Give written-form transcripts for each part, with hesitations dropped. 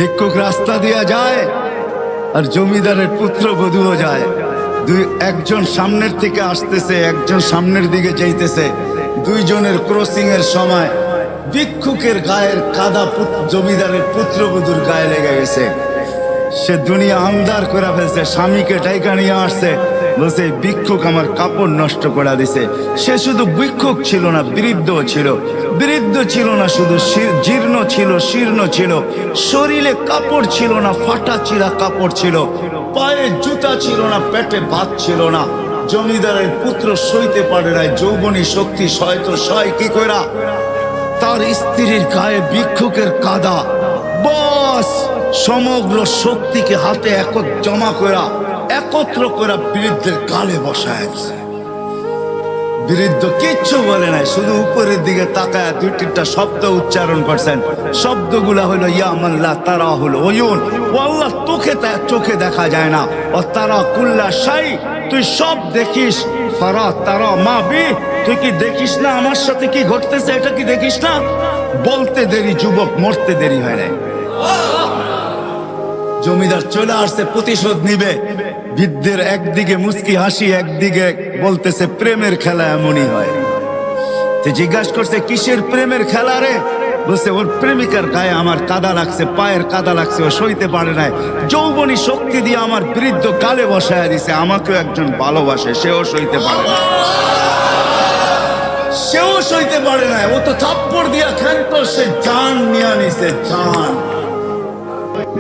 ভিক্ষুক রাস্তা দিয়া যায় আর জমিদারের পুত্রবধূও যায়। একজন সামনের থেকে আসতেছে, একজন সামনের দিকে যাইতেছে। দুইজনের ক্রসিং এর সময় ভিক্ষুকের গায়ের কাদা জমিদারের পুত্রবধূর গায়ে লেগে গেছে। সে দুনিয়া আন্দার করে ফেলছে, স্বামীকে ডাইকা নিয়ে আসছে, বলছে ভিক্ষুক আমার কাপড় নষ্ট করে দিছে। সে শুধু ভিক্ষুক ছিল না, বৃদ্ধ ছিল। বৃদ্ধ ছিল না শুধু, জীর্ণ ছিল, শীর্ণ ছিল। শরীরে কাপড় ছিল না, ফাটা চিরা কাপড় ছিল। পায়ে জুতা ছিল না, পেটে ভাত ছিল না। জমিদারের পুত্র সইতে পারে না, যৌবনী শক্তি সয় তো সয় কি কইরা? তার স্ত্রীর গায়ে ভিক্ষুকের কাদা, বস সমগ্র শক্তিকে হাতে জমা করা, একত্র করা বৃদ্ধের গালে বসায় দিছে। বৃদ্ধ কিচ্ছু বলে নাই, শুধু উপরের দিকে তাকায় দুই তিনটা শব্দ উচ্চারণ করছেন। শব্দগুলা হলো ইয়া মান লা তারাহুল উয়ুন, ও আল্লাহ চোখে দেখা যায় না। ও তারা কুল্লা শাই, তুই সব দেখিস। ফারা তারা মা বি, তুই কি দেখিস না আমার সাথে কি ঘটতেছে? এটা কি দেখিস না? বলতে দেরি যুবক, মরতে দেরি হয় নাই। জমিদার চলে আসছে, প্রতিশোধ নিবে। বৃদ্ধের একদিকে মুস্কি হাসি, একদিকে বলতেছে প্রেমের খেলা এমনই হয়। জিজ্ঞাসা করছে কিসের প্রেমের খেলা রে? বলছে ওর প্রেমিকার গায়ে আমার কাদা লাগছে, পায়ের কাদা লাগছে, ও সইতে পারে নাই। যৌবনী শক্তি দিয়ে আমার বৃদ্ধ গালে বসায় দিছে। আমাকেও একজন ভালোবাসে, সেও সইতে পারে না, সেও সইতে পারে না। ও তো থাপ্পড় দিয়া খেলতো, সে জান নিয়ে নিছে, জান।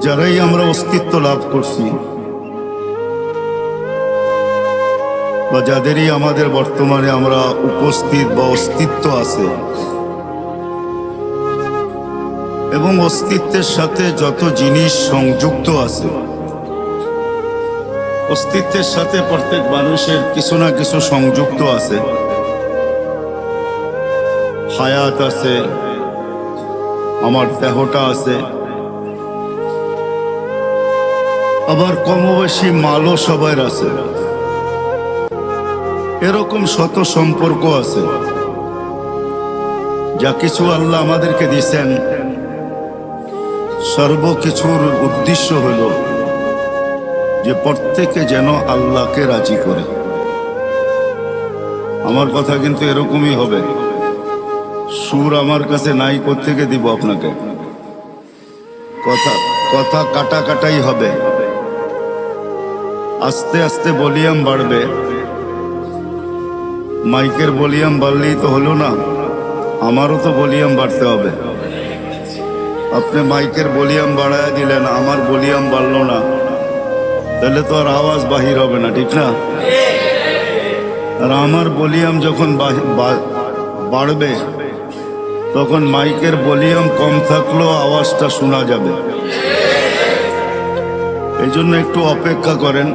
যারাই আমরা অস্তিত্ব লাভ করছি বা যাদেরই আমাদের বর্তমানে আমরা উপস্থিত বা অস্তিত্ব আছে, এবং অস্তিত্বের সাথে যত জিনিস সংযুক্ত আছে, অস্তিত্বের সাথে প্রত্যেক মানুষের কিছু না কিছু সংযুক্ত আছে। হায়াত আছে, আমার দেহটা আছে, আবার কমবেশি মালও সবার আছে। এরকম শত সম্পর্ক আছে। যা কিছু আল্লাহ আমাদেরকে দিয়েছেন, সর্বকিছুর উদ্দেশ্য হলো যে প্রত্যেকে যেন আল্লাহকে রাজি করে। আমার কথা কিন্তু এরকমই হবে। সুর আমার কাছে নাই, কোত্থেকে দিব আপনাকে? কথা কাটাই হবে। আস্তে আস্তে ভলিউম বাড়বে। মাইকের ভলিউম বাড়লেই তো হলো না, আমারও তো ভলিউম বাড়তে হবে। আপনি মাইকের ভলিউম বাড়ায় দিলেন, আমার ভলিউম বাড়লো না, তাহলে তো আর আওয়াজ বাহির হবে না, ঠিক না? আর আমার ভলিউম যখন বাড়বে, তখন মাইকের ভলিউম কম থাকলেও আওয়াজটা শোনা যাবে। এই জন্য একটু অপেক্ষা করেন।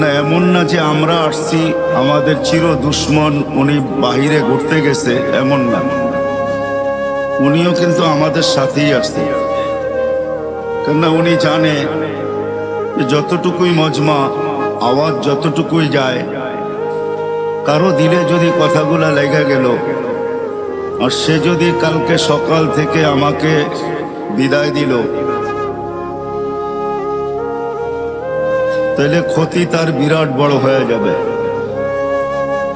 না, এমন না যে আমরা আসছি আমাদের চির দুশ্মন, উনি বাহিরে ঘুরতে গেছে, এমন না। উনিও কিন্তু আমাদের সাথেই আসছে। কেননা উনি জানে যতটুকুই মজমা, আওয়াজ যতটুকুই যায়, কারো দিলে যদি কথাগুলা লেগে গেল, আর সে যদি কালকে সকাল থেকে আমাকে বিদায় দিল, তাহলে ক্ষতি তার বিরাট বড় হয়ে যাবে।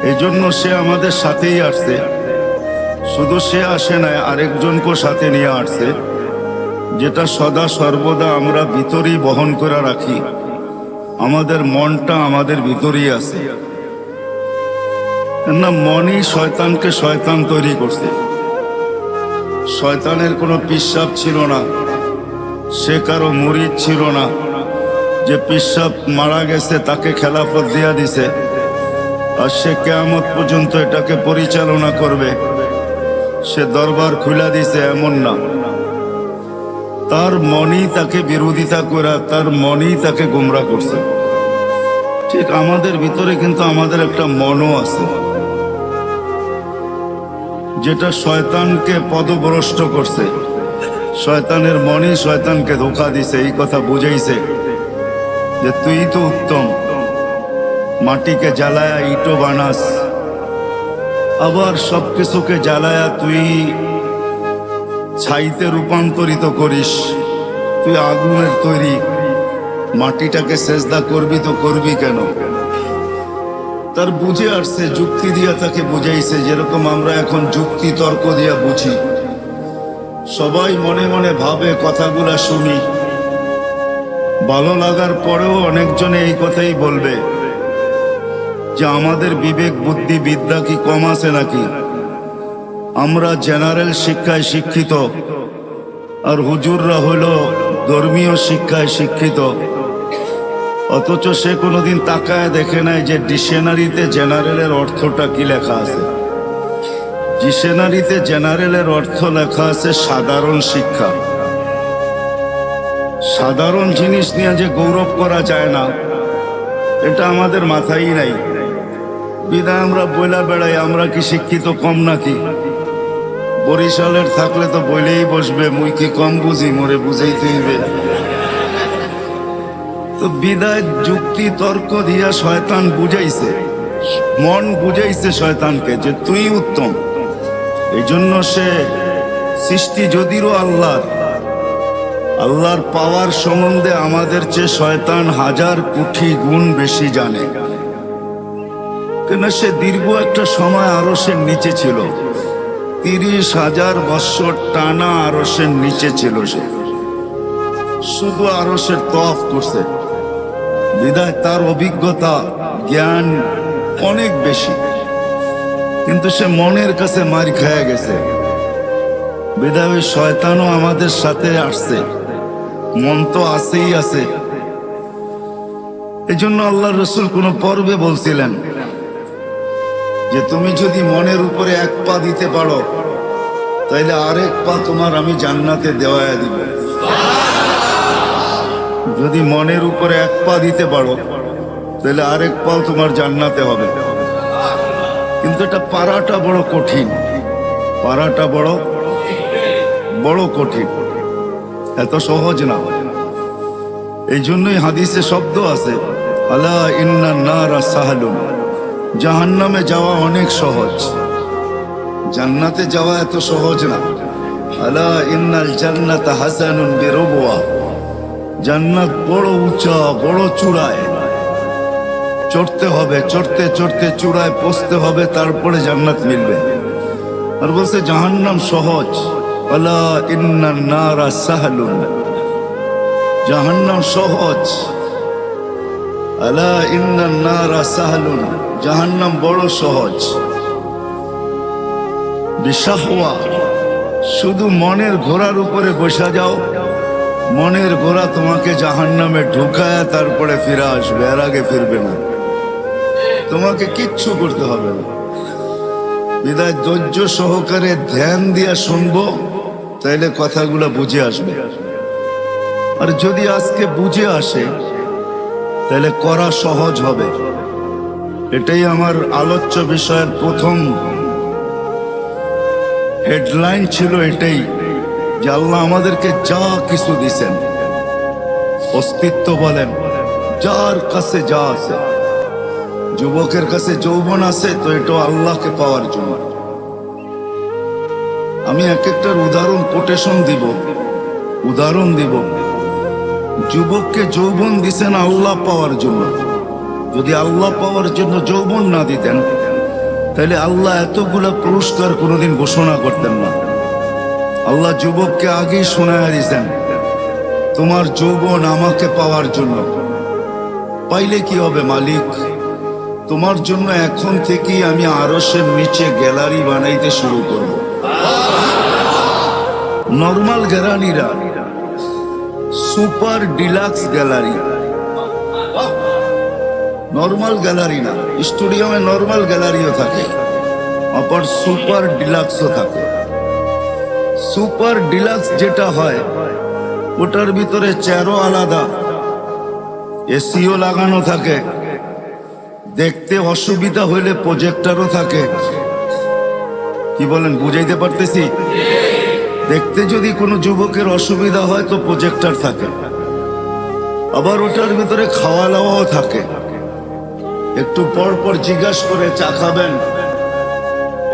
এই জন্য সে আমাদের সাথেই আসছে। শুধু সে আসে না, আরেকজনকে সাথে নিয়ে আসছে, যেটা সদা সর্বদা আমরা ভিতরেই বহন করে রাখি। আমাদের মনটা আমাদের ভিতরেই আছে। না, মনই শয়তানকে শয়তান তৈরি করছে। শয়তানের কোনো পিশাব ছিল না, সে কারো মুরিদ ছিল না যে পিশাব মারা গেছে তাকে খেলাফত দিয়া দিছে আর সে কিয়ামত পর্যন্ত এটাকে পরিচালনা করবে, সে দরবার খুলে দিছে, এমন না। তার মনই তাকে বিরোধিতা করা, তার মনই তাকে গুমরা করছে। ঠিক আমাদের ভিতরে কিন্তু আমাদের একটা মনও আছে, যেটা শয়তানকে পদভ্রষ্ট করছে। শয়তানের মনই শয়তানকে ধোঁকা দিছে, এই কথা বুঝাইছে যে তুই তো উত্তম, মাটিকে জ্বালায়া ইটো বানাস, আবার সবকিছুকে জ্বালায়া তুই ছাইতে রূপান্তরিত করিস। তুই আগুনের তৈরি, মাটিটাকে সেজদা করবি তো করবি কেন? তার বুঝে আসছে, যুক্তি দিয়া তাকে বুঝাইছে, যেরকম আমরা এখন যুক্তি তর্ক দিয়া বুঝি। সবাই মনে মনে ভাবে, কথাগুলা শুনি, ভালো লাগার পরেও অনেকজনে এই কথাই বলবে যে আমাদের বিবেক বুদ্ধি বিদ্যা কি কম আছে নাকি? আমরা জেনারেল শিক্ষায় শিক্ষিত, আর হুজুররা হইল ধর্মীয় শিক্ষায় শিক্ষিত। অথচ সে কোনোদিন তাকায় দেখে নাই যে ডিকশনারিতে জেনারেলের অর্থটা কি লেখা আছে। ডিকশনারিতে জেনারেলের অর্থ লেখা আছে সাধারণ শিক্ষা। সাধারণ জিনিস নিয়ে যে গৌরব করা যায় না, এটা আমাদের মাথায় নাই। বিদায় আমরা বইলা বেড়াই আমরা কি শিক্ষিত কম নাকি? বরিশালের থাকলে তো বইলেই বসবে, মুই কি কম বুঝি, মোরে বুঝাইতে হইবে। তো বিদায় যুক্তি তর্ক দিয়া শয়তান বুঝাইছে, মন বুঝাইছে শয়তানকে যে তুই উত্তম। এই জন্য সে সৃষ্টি যদিও আল্লাহর পাওয়ার সম্বন্ধে আমাদের চেয়ে শয়তান 1000 কোটি গুণ বেশি জানে। কেন সে দীর্ঘ একটা সময় আরশের নিচে ছিল, 30,000 বৎসর টানা আরশের নিচে ছিল। সে শুধু আরশের তওয়াফ করছে, বিদায় তার অভিজ্ঞতা জ্ঞান অনেক বেশি। কিন্তু সে মনের কাছে মার খেয়ে গেছে, বিদায় ওই শয়তানও আমাদের সাথে আসছে। মন তো আছেই আছে। এই জন্য আল্লাহ রসুল কোন পর্বে বলছিলেন যে তুমি যদি মনের উপরে 1 পা দিতে পারো, তাইলে আরেক পা তোমার আমি জান্নাতে দেওয়া দিব। যদি মনের উপরে 1 পা দিতে পারো, তাহলে আরেক পাও তোমার জান্নাতে হবে। কিন্তু এটা পারাটা বড় কঠিন, পারাটা বড় কঠিন, এত সহজ না। এই জন্যই হাদিসে শব্দ আছে, আলা ইন্না নারা সাহালুন, জাহান্নামে যাওয়া অনেক সহজ, জান্নাতে যাওয়া এত সহজ না। আলা ইন্নাল জান্নাতা হাসানুন বিরবওয়া, জান্নাত বড় উঁচা, বড় চূড়ায় চড়তে হবে, চড়তে চড়তে চূড়ায় পৌঁছতে হবে, তারপরে জান্নাত মিলবে। আর বলছে জাহান্নাম সহজ, আলা ইন্নান নারা সাহলুন, জাহান্নাম সহজ। আলা ইন্নান নারা সাহলুন, জাহান্নাম বড় সহজ। বিশাহওয়া, শুধু মনের ঘোড়ার উপরে বসা যাও, মনের ঘোড়া তোমাকে জাহান্নামে ঢুকায় তারপরে ফিরে আসবে, এর আগে ফিরবে না। তোমাকে কিচ্ছু করতে হবে না। বিদায় ধৈর্য সহকারে ধ্যান দিয়া শুনবো, তাইলে কথাগুলো বুঝে আসবে। আর যদি আজকে বুঝে আসে, তাহলে করা সহজ হবে। এটাই আমার আলোচ্য বিষয়ের প্রথম হেডলাইন ছিল, এটাই যে আল্লাহ আমাদেরকে যা কিছু দিছেন, অস্তিত্ব বলেন, যার কাছে যা আছে, যুবকের কাছে যৌবন আছে, তো এটাও আল্লাহকে পাওয়ার জন্য। আমি এক একটার উদাহরণ দিব। যুবককে যৌবন দিছেন আল্লাহ পাওয়ার জন্য। যদি আল্লাহ পাওয়ার জন্য যৌবন না দিতেন, তাহলে আল্লাহ এতগুলা পুরস্কার কোনোদিন ঘোষণা করতেন না। আল্লাহ যুবককে আগেই শোনায়া দিয়েছেন, তোমার যৌবন আমাকে পাওয়ার জন্য। পাইলে কি হবে মালিক? তোমার জন্য এখন থেকেই আমি আরশের নিচে গ্যালারি বানাইতে শুরু করব। নর্মাল গ্যালারিরা super deluxe gallery, normal gallery না। স্টুডিয়ামে নর্মাল গ্যালারিও থাকে, আবার সুপার ডিলাক্সও থাকে। সুপার ডিলাক্স যেটা হয়, ওটার ভিতরে চেয়ারও আলাদা, এসিও লাগানো থাকে, দেখতে অসুবিধা হইলে প্রজেক্টরও থাকে। কি বলেন, বুঝাইতে পারতেছি? দেখতে যদি কোনো যুবকের অসুবিধা হয় তো প্রজেক্টর থাকে। আবার ওটার ভিতরে খাওয়া দাওয়াও থাকে। একটু পর পর জিজ্ঞাসা করে চা খাবেন,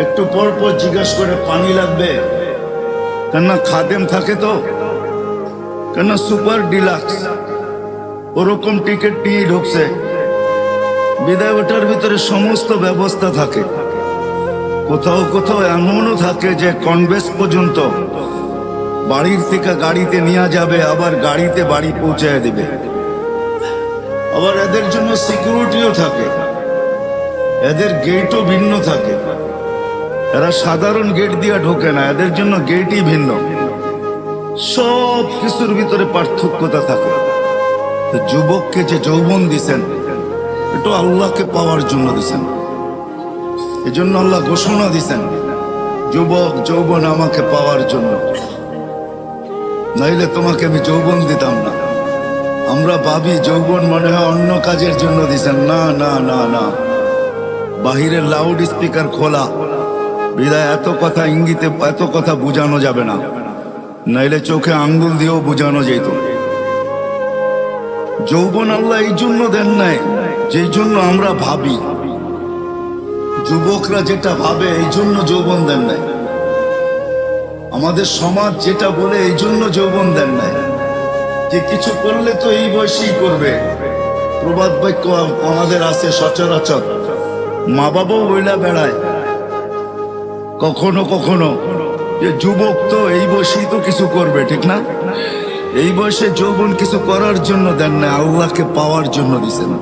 একটু পর পর জিজ্ঞাসা করে পানি লাগবে, কেননা খাদেম থাকে তো, কেননা সুপার ডিলাক্স ওরকম টিকিট নিয়ে ঢুকছে, বিদায় ওটার ভিতরে সমস্ত ব্যবস্থা থাকে। কোথাও কোথাও এমনও থাকে যে কনভেন্স পর্যন্ত বাড়ির থেকে গাড়িতে নিয়ে যাবে, আবার গাড়িতে বাড়ি পৌঁছায় দিবে। আবার এদের জন্য সিকিউরিটিও থাকে, এদের গেটও ভিন্ন থাকে। এরা সাধারণ গেট দিয়ে ঢোকে না, এদের জন্য গেটই ভিন্ন। সব কিছুর ভিতরে পার্থক্যতা থাকে। তো যুবককে যে যৌবন দিছেন, এটা আল্লাহকে পাওয়ার জন্য দিছেন। এই জন্য আল্লাহ ঘোষণা দিছেন, যুবক যৌবন আমাকে পাওয়ার জন্য, নাইলে তোমাকে আমি যৌবন দিতাম না। আমরা ভাবি যৌবন মনে হয় অন্য কাজের জন্য দিছেন। না না না না, বাহিরের লাউড স্পিকার খোলা, বিদায় এত কথা ইঙ্গিতে এত কথা বুঝানো যাবে না, নাইলে চোখে আঙ্গুল দিয়েও বুঝানো যেত। যৌবন আল্লাহ এই জন্য দেন নাই যেই জন্য আমরা ভাবি। যুবকরা যেটা ভাবে এই জন্য যৌবন দেন নাই, আমাদের সমাজ যেটা বলে এই জন্য যৌবন দেন নাই, যে কিছু করলে তো এই বয়সেই করবে। প্রবাদ বাক্য আমাদের আছে সচরাচর, মা বাবাও বইলা বেড়ায় কখনো কখনো যে যুবক তো এই বয়সেই তো কিছু করবে, ঠিক না? এই বয়সে যৌবন কিছু করার জন্য দেন না, আল্লাহকে পাওয়ার জন্য দিছেন।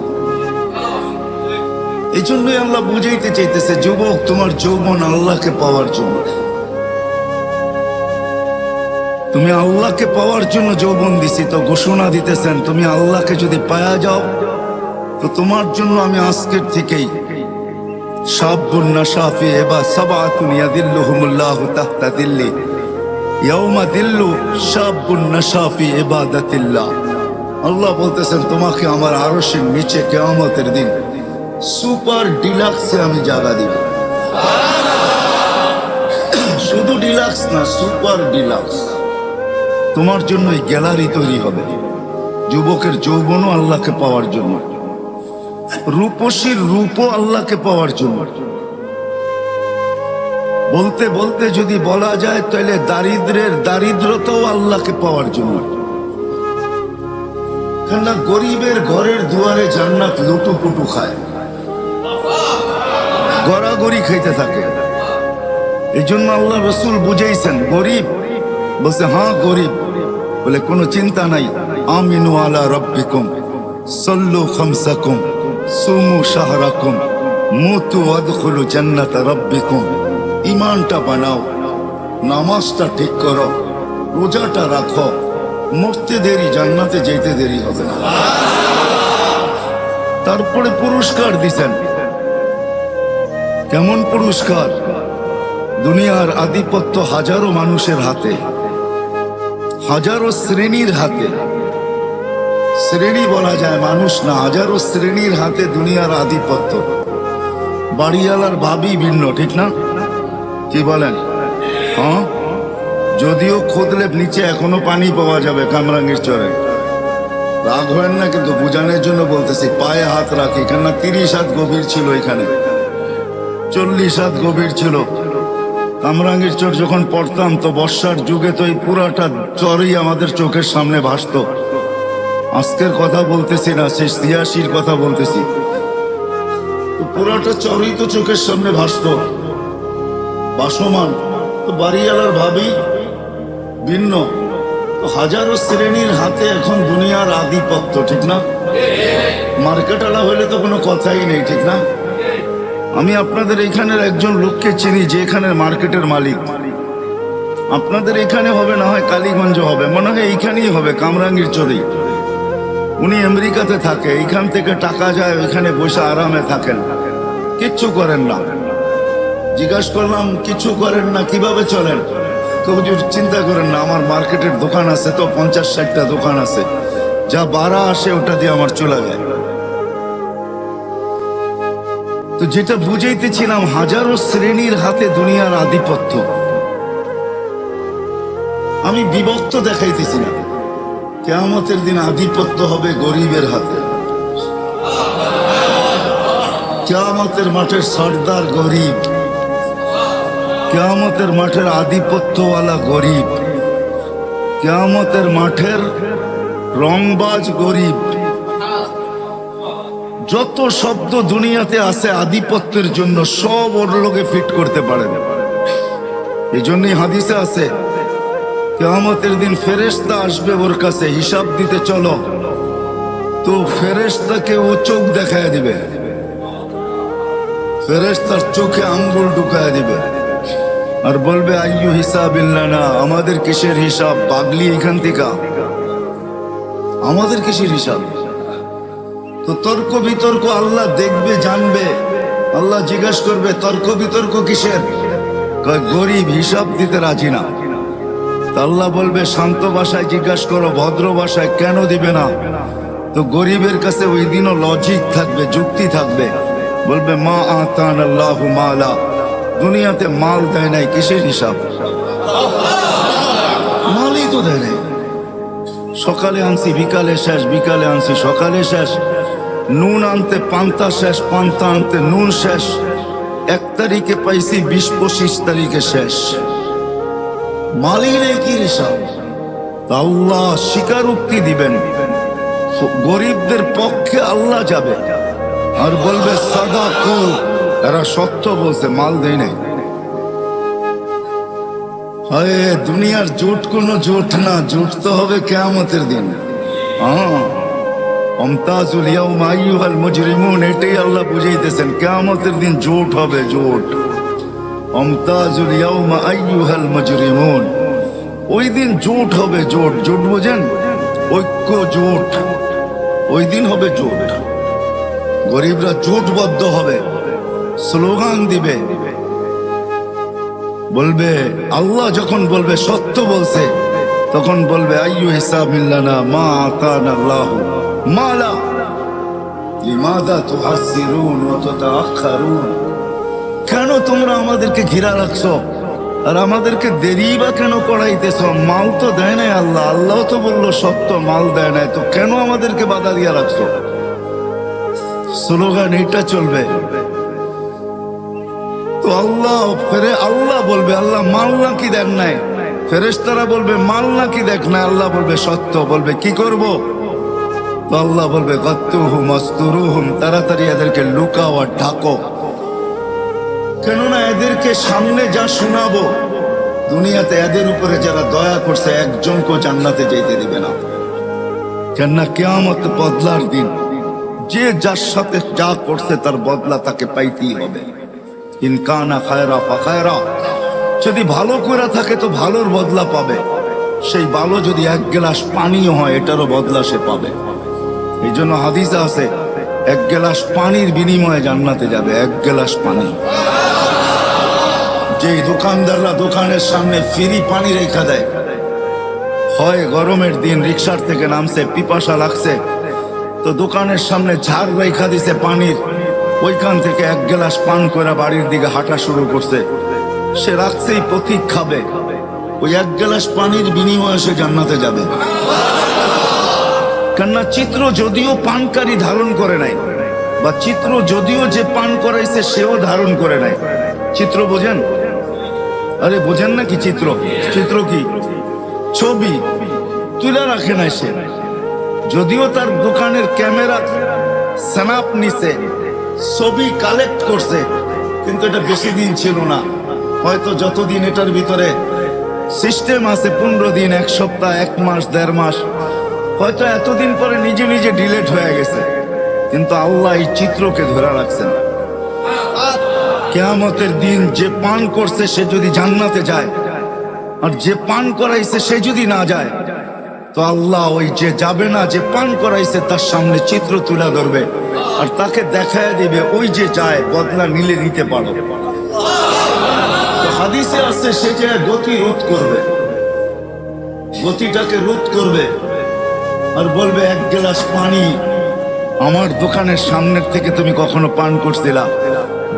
এই জন্যই আল্লাহ বুঝাইতে চাইতেছে, যুবক তোমার যৌবন আল্লাহকে পাওয়ার জন্য। তুমি আল্লাহকে পাওয়ার জন্য যৌবন দিছি, তো ঘোষণা দিতেছেন তুমি আল্লাহকে যদি পায়া যাও তো তোমার জন্য আমি আজকের থেকেই শাবুন নাশা ফি সাবাতুন ইয়াদিল্লুহুমুল্লাহু তাহতা দিল্লি ইয়াউমা দিল্লু শাবুন নাশা ফি ইবাদাতিল্লাহ। আল্লাহ বলতেছেন তোমাকে আমার আরশের নিচে কিয়ামতের দিন সুপার ডিলাক্সে আমি জায়গা দিব। শুধু ডিলাক্স না, সুপার ডিলাক্স। তোমার জন্য এই গ্যালারি তৈরি হবে। যুবকের যৌবনও আল্লাহকে পাওয়ার জন্য, রূপসীর রূপও আল্লাহকে পাওয়ার জন্য। বলতে বলতে যদি বলা যায় তাহলে দারিদ্রের দারিদ্রতাও আল্লাহকে পাওয়ার জন্য। কেননা গরিবের ঘরের দুয়ারে জান্নাত লুটুপুটু খায়, গড়াগড়ি খাইতে থাকে। এই জন্য আল্লাহ রসুল বুঝাইছেন, গরিব বলছে হ্যাঁ গরিব, বলে কোনো চিন্তা নাই, আমিনু আলা রব্বিকুম সল্লু খামসাকুম সুমু শাহরাকুম মুতু আদখুলু জান্নাত রব্বিকুম। ইমানটা বানাও, নামাজটা ঠিক করো, রোজাটা রাখো, মরতে দেরি, জান্নাতে যেতে দেরি হবে না। তারপরে পুরস্কার দিছেন। কেমন পুরস্কার? দুনিয়ার আধিপত্য হাজারো মানুষের হাতে, হাজারো শ্রেণীর হাতে। শ্রেণী বলা যায়, মানুষ না, হাজারো শ্রেণীর হাতে দুনিয়ার আধিপত্য। বাড়িওয়ালার ভাবি ভিন্ন, ঠিক না? কি বলেন? হ্যাঁ, যদিও খুদলে নিচে এখনো পানি পাওয়া যাবে কামরাঙ্গীর চরে। রাগ হয় না, কিন্তু বুঝানোর জন্য বলতেছি, পায়ে হাত রাখি। কেননা 30 হাত গভীর ছিল, এখানে 40 হাত গভীর ছিল। কামরাঙ্গীর চর যখন পড়তাম তো বর্ষার যুগে তো এই পুরাটা চরই আমাদের চোখের সামনে ভাসত। আজকের কথা বলতেছি না, সেই 86-র কথা বলতেছি। পুরাটা চরই তো চোখের সামনে ভাসত, বাসমান। তো বাড়িওয়ালার ভাবি ভিন্ন। তো হাজারো শ্রেণীর হাতে এখন দুনিয়ার আধিপত্য, ঠিক না? মার্কেটওয়ালা হইলে তো কোনো কথাই নেই, ঠিক না? আমি আপনাদের এখানের একজন লোককে চিনি যে এখানের মার্কেটের মালিক। আপনাদের এখানে হবে না হয় কালীগঞ্জ হবে, মনে হয় এইখানেই হবে, কামরাঙ্গীর চরে। উনি আমেরিকাতে থাকে, এইখান থেকে টাকা যায়, ওইখানে বসে আরামে থাকেন, কিচ্ছু করেন না। জিজ্ঞাসা করলাম কিছু করেন না, কিভাবে চলেন? তো হুজুর চিন্তা করেন না, আমার মার্কেটের দোকান আছে তো 50-60টা দোকান আছে, যা ভাড়া আসে ওটা দিয়ে আমার চলে যায়। তো যেটা বুঝাইতেছিলাম, হাজারো শ্রেণীর হাতে দুনিয়ার আধিপত্য। আমি বিভক্ত দেখাইতেছি না, কিয়ামতের দিন আধিপত্য হবে গরিবের হাতে। কিয়ামতের মাঠের সর্দার গরিব, কিয়ামতের মাঠের আধিপত্যওয়ালা গরিব। কিয়ামতের মাঠের রংবাজ গরিব, যত শব্দ দুনিয়াতে আছে আধিপত্যের জন্য সব ওর লোকে ফিট করতে পারেন। এই জন্যই হাদিসে আছে কিয়ামতের দিন ফেরেশতা আসবে ওর কাছে হিসাব দিতে, চলো তো ফেরেশতাকে ও চোখ দেখায় দিবে, ফেরেশতার চোখে আঙ্গুল ঢুকায় দিবে আর বলবে আইয়ু হিসাবিল্লানা, আমাদের কিসের হিসাব, পাগলি এখান থেকে, আমাদের কিসের হিসাব? তো তর্ক বিতর্ক আল্লাহ দেখবে, জানবে, আল্লাহ জিজ্ঞাসা করবে তর্ক বিতর্ক কিসের? কয় গরিব হিসাব দিতে রাজি না। তা আল্লাহ বলবে শান্ত ভাষায় জিজ্ঞাসা করো, ভদ্র ভাষায়, কেন দিবে না? তো গরিবের কাছে ওই দিনও লজিক থাকবে, যুক্তি থাকবে, বলবে মা আতান আল্লাহু মালা, দুনিয়াতে মাল দেয় নাই, কিসের হিসাব? মালই তো দেয় নাই। সকালে আনছি বিকালে শেষ, বিকালে আনছি সকালে শেষ, নুন আনতে পান্তা শেষ, পান্তা আনতে নুন শেষ, 1 তারিখে পাইছি 20-25 তারিখে শেষ, মালই নেই, কি হিসাব? আল্লাহ স্বীকারোক্তি দিবেন, গরিবদের পক্ষে আল্লাহ যাবে আর বলবে সাদাকু, এরা সত্য বলছে, মাল দেয় নাই। হয় দুনিয়ার জোট কোনো জোট না, জোট তো হবে কিয়ামতের দিন। আমতাজুল ইয়াউমা আইয়ুহাল মুজরিমুন, এটাই আল্লাহ বুঝাইতেছেন, কিয়ামতের দিন জোট হবে, জোট। আমতাজুল ইয়াউমা আইয়ুহাল মুজরিমুন, ওই দিন জোট হবে, জোট। জোট বোঝেন? ঐক্য, জোট, ওই দিন হবে জোট। গরিবরা জোটবদ্ধ হবে, স্লোগান দিবে, বলবে, আল্লাহ যখন বলবে সত্য বলছে, তখন বলবে আইয়ু হিসাবিল্লানা মা আতানা আল্লাহু মালা লিমাযা তুহাসসিরুন ওয়া তাতাআখারুন, কেন তোমরা আমাদেরকে ঘিরা রাখছো আর আমাদেরকে দেরি বা কেন করাইতেছ? মাল তো দেয় নাই আল্লাহ, আল্লাহ তো বললো সত্য, মাল দেয় নাই, তো কেন আমাদেরকে বাধা দিয়া রাখছো? স্লোগান এটা চলবে। তো আল্লাহ বলবে আল্লাহ মাল নাকি দেন নাই, ফেরেশতারা বলবে মাল নাকি দেখ না, আল্লাহ বলবে সত্য, বলবে কি করব? তো আল্লাহ বলবে গাত্তুহুম আস্তুরুহুম, তাড়াতাড়ি এদেরকে লুকাও আর ঢাকো, কেননা এদেরকে সামনে যা শোনাবো, দুনিয়াতে এদের উপরে যারা দয়া করছে একজনকেও জান্নাতে যেতে দিবে না। কেননা কিয়ামত বদলার দিন, যে যার সাথে যা করছে তার বদলা তাকে পাইতেই হবে। ইনকানা খায়রা ফাখায়রা, যদি ভালো করে থাকে তো ভালোর বদলা পাবে, সেই ভালো যদি 1 গ্লাস পানিও হয় এটারও বদলা সে পাবে। এই জন্য হাদিসে আছে 1 গ্লাস পানির বিনিময়ে জান্নাতে যাবে, 1 গ্লাস পানি। যেই দোকানদাররা দোকানের সামনে ফ্রি পানি রেখা দেয়, হয় গরমের দিন রিক্সার থেকে নামছে, পিপাসা লাগছে, তো দোকানের সামনে ঝাড় রেখা দিছে পানির, ওইখান থেকে 1 গ্লাস পান করে বাড়ির দিকে হাঁটা শুরু করছে, সে রাখছেই পথিক খাবে, ওই 1 গ্লাস পানির বিনিময়ে সে জান্নাতে যাবে। কেননা চিত্র যদিও পানকারী ধারণ করে নাই, বা চিত্র যদিও যে পান করাইছে সেও ধারণ করে নাই, চিত্র বোঝেন? আরে বোঝেন না কি চিত্র? চিত্র কি? ছবি তুলে রাখে নাই সে, যদিও তার দোকানের ক্যামেরা স্ন্যাপ নিছে, ছবি কালেক্ট করছে, কিন্তু এটা বেশি দিন ছিল না, হয়তো যতদিন এটার ভিতরে সিস্টেম আছে 15 দিন, 1 সপ্তাহ, 1 মাস, 1.5 মাস, হয়তো এতদিন পরে নিজে নিজে ডিলেট হয়ে গেছে, কিন্তু আল্লাহ এই চিত্রকে ধরে রাখছেন। কিয়ামতের দিন যে পান করছে সে যদি জান্নাতে যায়, আর যে পান করাইছে সে যদি না যায়, তো আল্লাহ ওই যে যাবে না, যে পান করাইছে তার সামনে চিত্র তুলে ধরবে আর তাকে দেখায় দিবে, ওই যে যায় বদলা নিলে নিতে পারো। হাদিসে আছে সে যে গতি রোধ করবে, গতিটাকে রোধ করবে আর বলবে 1 গ্লাস পানি আমার দোকানের সামনের থেকে তুমি কখনো পান করছিলা,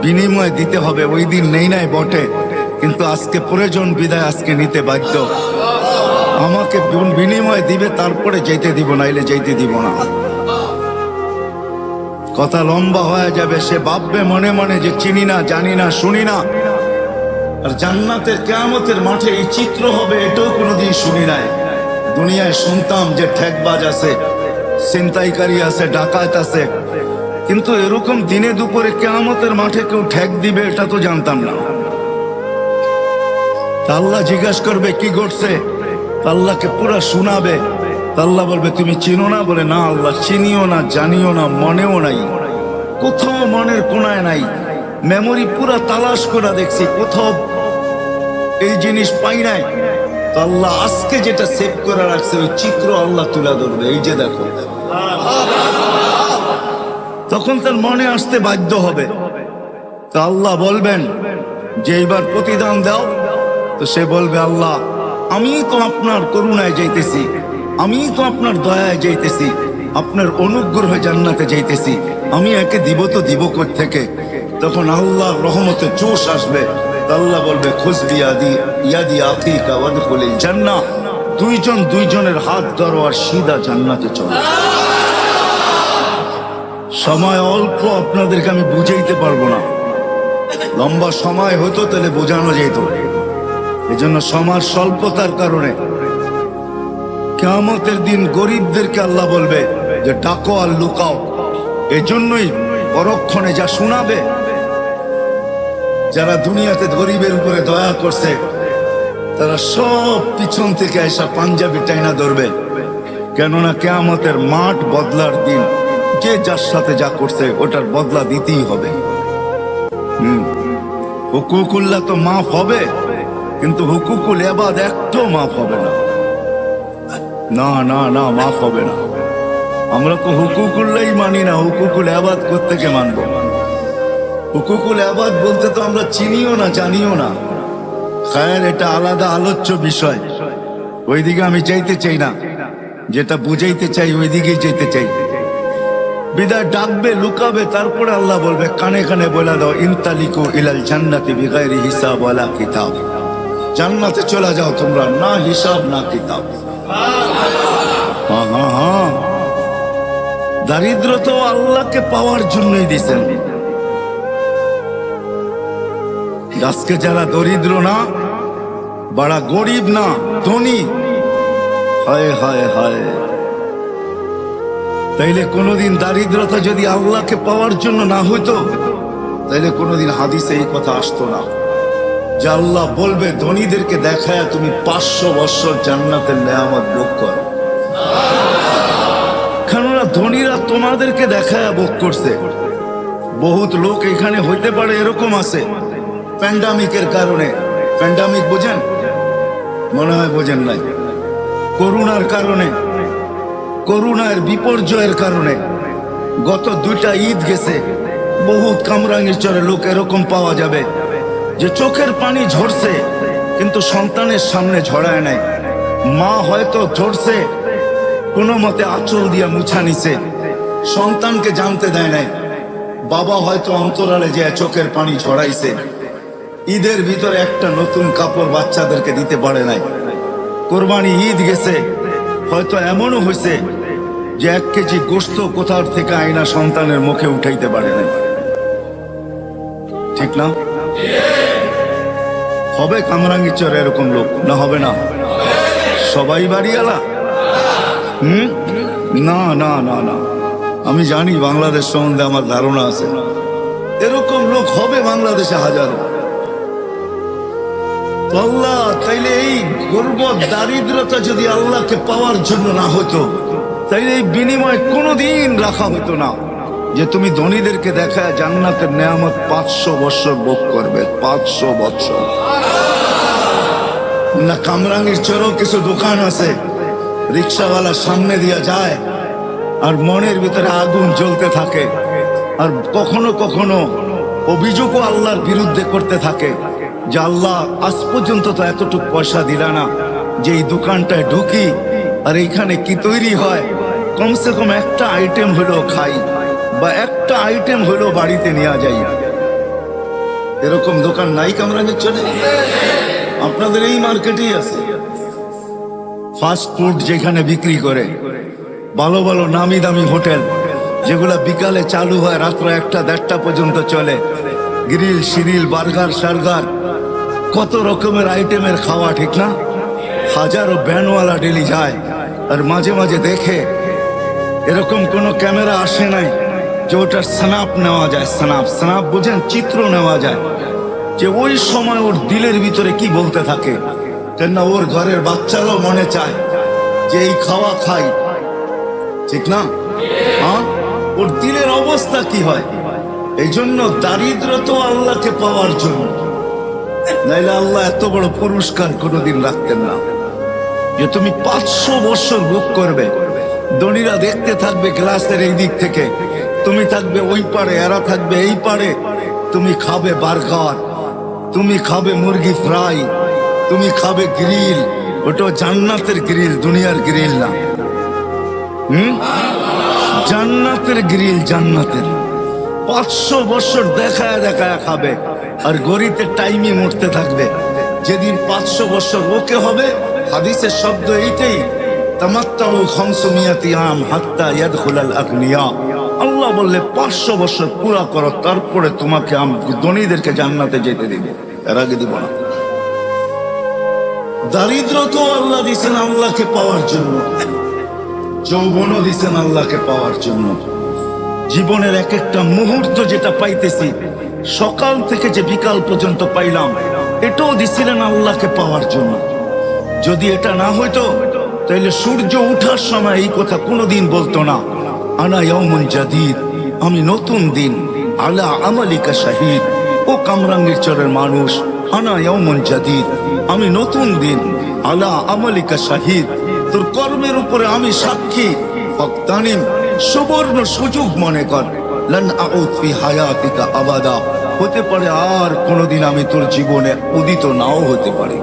বিনিময় দিতে হবে। ওই দিন নেই নাই বটে, কিন্তু আজকে প্রয়োজন বিদায় আজকে নিতে বাধ্য, আমাকে বিনিময় দিবে, তারপরে যেতে দিব, নাইলে যেতে দিব না। কথা লম্বা হয়ে যাবে, সে ভাববে মনে মনে যে চিনি না, জানি না, শুনি না। আর জান্নাতের কিয়ামতের মাঠে এই চিত্র হবে এটাও কোনোদিন শুনি নাই, দুনিয়ায় শুনতাম যে ঠেকবাজ আছে, ছিনতাইকারী আছে, ডাকাত আছে, কিন্তু এরকম দিনে দুপুরে কিয়ামতের মাঠে কেউ ঠেক দিবে এটা তো জানতাম না। তা আল্লাহ জিজ্ঞাসা করবে কি ঘটছে, তা আল্লাহকে পুরা শোনাবে। তা আল্লাহ বলবে তুমি চিনো না? বলে না আল্লাহ, চিনিও না, জানিও না, মনেও নাই, কোথাও মনের কোনায় নাই। মেমোরি পুরা তালাশ করে দেখছি, কোথাও এই জিনিস পাই নাই। তো আল্লাহ আজকে যেটা সেভ করে রাখছে ওই চিত্র আল্লাহ তুলে ধরবে, এই যে দেখো। তখন তার মনে আসতে বাধ্য হবে। তো আল্লাহ বলবেন যে এইবার প্রতিদান দাও। তো সে বলবে আল্লাহ আমি তো আপনার করুণায় যাইতেছি, আমি তো আপনার দয়ায় যাইতেছি, আপনার অনুগ্রহে জান্নাতে যাইতেছি, আমি একে দিব তো দিব কোত্থেকে? তখন আল্লাহর রহমতে জোশ আসবে। আল্লাহ বলবে খুজবি ইয়াদি আখিকা ওয়াদখুলিল জান্নাহ, দুইজন দুইজনের হাত ধরো আর সিধা জান্নাতে চলো। সময় অল্প, আপনাদেরকে আমি বুঝাইতে পারবো না। লম্বা সময় হতো তাহলে বোঝানো যেত। এজন্য সময় স্বল্পতার কারণে কিয়ামতের দিন গরিবদেরকে আল্লাহ বলবে যে ডাকো আর লুকাও। এজন্যই পরক্ষণে যা শোনাবে, যারা দুনিয়াতে গরিবের উপরে দয়া করছে তারা সব পিছন থেকে এসা পাঞ্জাবি টাইনা ধরবে। কেননা কিয়ামতের মাঠ বদলার দিন, যে যার সাথে যা করছে ওটার বদলা দিতেই হবে। হুকুকুল্লাহ তো মাফ হবে, কিন্তু হুকুকুল ইবাদ একটাও মাফ হবে না। না না না, মাফ হবে না। আমরা তো হুকুকুল্লাই মানি না, হুকুকুল ইবাদ কোত্থেকে মানবো? হুকুকুল ইবাদ বলতে তো আমরা চিনিও না, জানিও না। খায়ের এটা আলাদা আলোচ্য বিষয়, ওইদিকে আমি চাইতে চাই না। যেটা বুঝাইতে চাই ওইদিকেই যেতে চাই। বিদায় ডাকবে, লুকাবে, তারপরে আল্লাহ বলবে কানে কানে বলে দাও ইনতালিকু ইলাল জান্নাতি বিগাইরি হিসাব ওয়ালা কিতাব, জান্নাতে চলে যাও তোমরা, না হিসাব না কিতাব। হ্যাঁ হ্যাঁ হ্যাঁ, দারিদ্র তো আল্লাহকে পাওয়ার জন্যই দিছেন। আজকে যারা দরিদ্র না, বড় গরিব না, ধনী, হায় হায় হায়, তাইলে কোনোদিন দারিদ্রতা যদি আল্লাহকে পাওয়ার জন্য না হইতো, তাইলে কোনোদিন হাদিসে এই কথা আসতো না যে আল্লাহ বলবে ধনীদেরকে দেখায় তুমি 500 বছর জান্নাতের নেয়ামত ভোগ করো। কেননা ধনীরা তোমাদেরকে দেখায় ভোগ করছে। বহুত লোক এখানে হইতে পারে এরকম আছে প্যান্ডামিকের কারণে। প্যান্ডামিক বোঝেন? মনে হয় বোঝেন নাই। করোনার কারণে, করোনার বিপর্যয়ের কারণে গত 2টা ঈদ গেছে, বহুত কামরাঙ্গীরচরে লোক এরকম পাওয়া যাবে যে চোখের পানি ঝরছে কিন্তু সন্তানের সামনে ঝরায় নাই। মা হয়তো ঝরছে, কোনো মতে আঁচল দিয়ে মুছা নিছে, সন্তানকে জানতে দেয় নাই। বাবা হয়তো অন্তরালে যে চোখের পানি ঝরাইছে। ঈদের ভিতরে একটা নতুন কাপড় বাচ্চাদেরকে দিতে পারে নাই। কোরবানি ঈদ গেছে, হয়তো এমনও হয়েছে যে 1 কেজি গোশত কোথাও থেকে আইনা সন্তানের মুখে উঠাইতে পারে নাই। ঠিক না? হবে কামরাঙ্গীরচর এরকম লোক? না হবে না? সবাই বাড়িওয়ালা? না না না না, আমি জানি বাংলাদেশ সম্বন্ধে আমার ধারণা আছে, এরকম লোক হবে বাংলাদেশে হাজারো। আল্লাহ তাইলে এই গর্ব দারিদ্রতা যদি আল্লাহকে পাওয়ার জন্য না হতো, তাইলে এই বিনিময় কোনোদিন রাখা হতো না যে তুমি ধনীদেরকে দেখায় জান্নাতের নেয়ামত 500 বছর ভোগ করবে। 500 বছর না। কামরাঙ্গীরচরেও কিছু দোকান আছে, রিক্সাওয়ালা সামনে দিয়ে যায় আর মনের ভিতরে আগুন জ্বলতে থাকে, আর কখনো কখনো অভিযোগও আল্লাহর বিরুদ্ধে করতে থাকে যে আল্লাহ আজ পর্যন্ত তো এতটুকু পয়সা দিলা না যে এই দোকানটায় ঢুকি আর এইখানে কি তৈরি হয়, কমসে কম একটা আইটেম হলেও খাই বা একটা আইটেম হলেও বাড়িতে নিয়ে যাই। এরকম দোকান নাই কামরাঙ্গীরচরে? আপনাদের এই মার্কেটেই আছে। ফাস্ট ফুড যেখানে বিক্রি করে, ভালো ভালো নামি দামি হোটেল যেগুলা বিকালে চালু হয়, রাত্র 1টা-1:30 পর্যন্ত চলে, গ্রিল শিরিল বার্গার সার্গার, কত রকমের আইটেমের খাওয়া, ঠিক না? হাজারো ব্যানওয়ালা ডেলি যায়, আর মাঝে মাঝে দেখে এরকম কোনো ক্যামেরা আসে নাই যে ওটার স্ন্যাপ নেওয়া যায়। স্ন্যাপ বুঝেন, চিত্র নেওয়া যায়, যে ওই সময় ওর দিলের ভিতরে কি বলতে থাকে। কেননা ওর ঘরের বাচ্চারাও মনে চায় যে এই খাওয়া খাই, ঠিক না? হ্যাঁ, ওর দিলের অবস্থা কি হয়। এই জন্য দারিদ্র তো আল্লাহকে পাওয়ার জন্য, নাইলে আল্লাহ এত বড় পুরস্কার কোনোদিন রাখতেন না যে তুমি 500 বছর ভোগ করবে। ধনীরা দেখতে থাকবে গ্লাসের এই দিক থেকে, তুমি থাকবে ওই পারে, এরা থাকবে এই পারে। তুমি খাবে বার্গার, তুমি খাবে মুরগি ফ্রাই, তুমি খাবে গ্রিল। ওটা জান্নাতের গ্রিল, দুনিয়ার গ্রিল না। জান্নাতের গ্রিল, জান্নাতের। 500 বছর দেখায় দেখায় খাবে, আর গরিতে টাইমই মরতে থাকবে। যেদিন 500 বছর ওকে হবে, হাদিসের শব্দ এইটাই, তামাত্তাউ 500 আম হাত্তা ইয়াদখুলাল আগনিয়া। আল্লাহ বললে 500 বছর পুরা করো, তারপরে তোমাকে ধনীদেরকে জান্নাতে যেতে দিবে, এর আগে দিব না। দারিদ্র তো আল্লাহ দিছেন আল্লাহকে পাওয়ার জন্য, যৌবনও দিছেন আল্লাহকে পাওয়ার জন্য। জীবনের এক একটা মুহূর্ত যেটা পাইতেছি, সকাল থেকে যে বিকাল পর্যন্ত পাইলাম, এটাও দিছিলেন আল্লাহকে পাওয়ার জন্য। যদি এটা না হইতো তাহলে সূর্য উঠার সময় এই কথা কোনোদিন বলতো না, আনা ইয়াউমুন জাদীদ, আমি নতুন দিন, আলা আমালিকা শাহিদ। ও কামরাঙ্গীর চরের মানুষ, আনা ইয়াউমুন জাদীদ, আমি নতুন দিন, আলা আমালিকা শাহিদ, তোর কর্মের উপরে আমি সাক্ষী। ফাগতানিম, সুবর্ণ সুযোগ মনে কর। লান আউদ ফি হায়াতিকা আবাদা, হতে পারে আর কোনোদিন আমি তোর জীবনে উদিত নাও হতে পারি।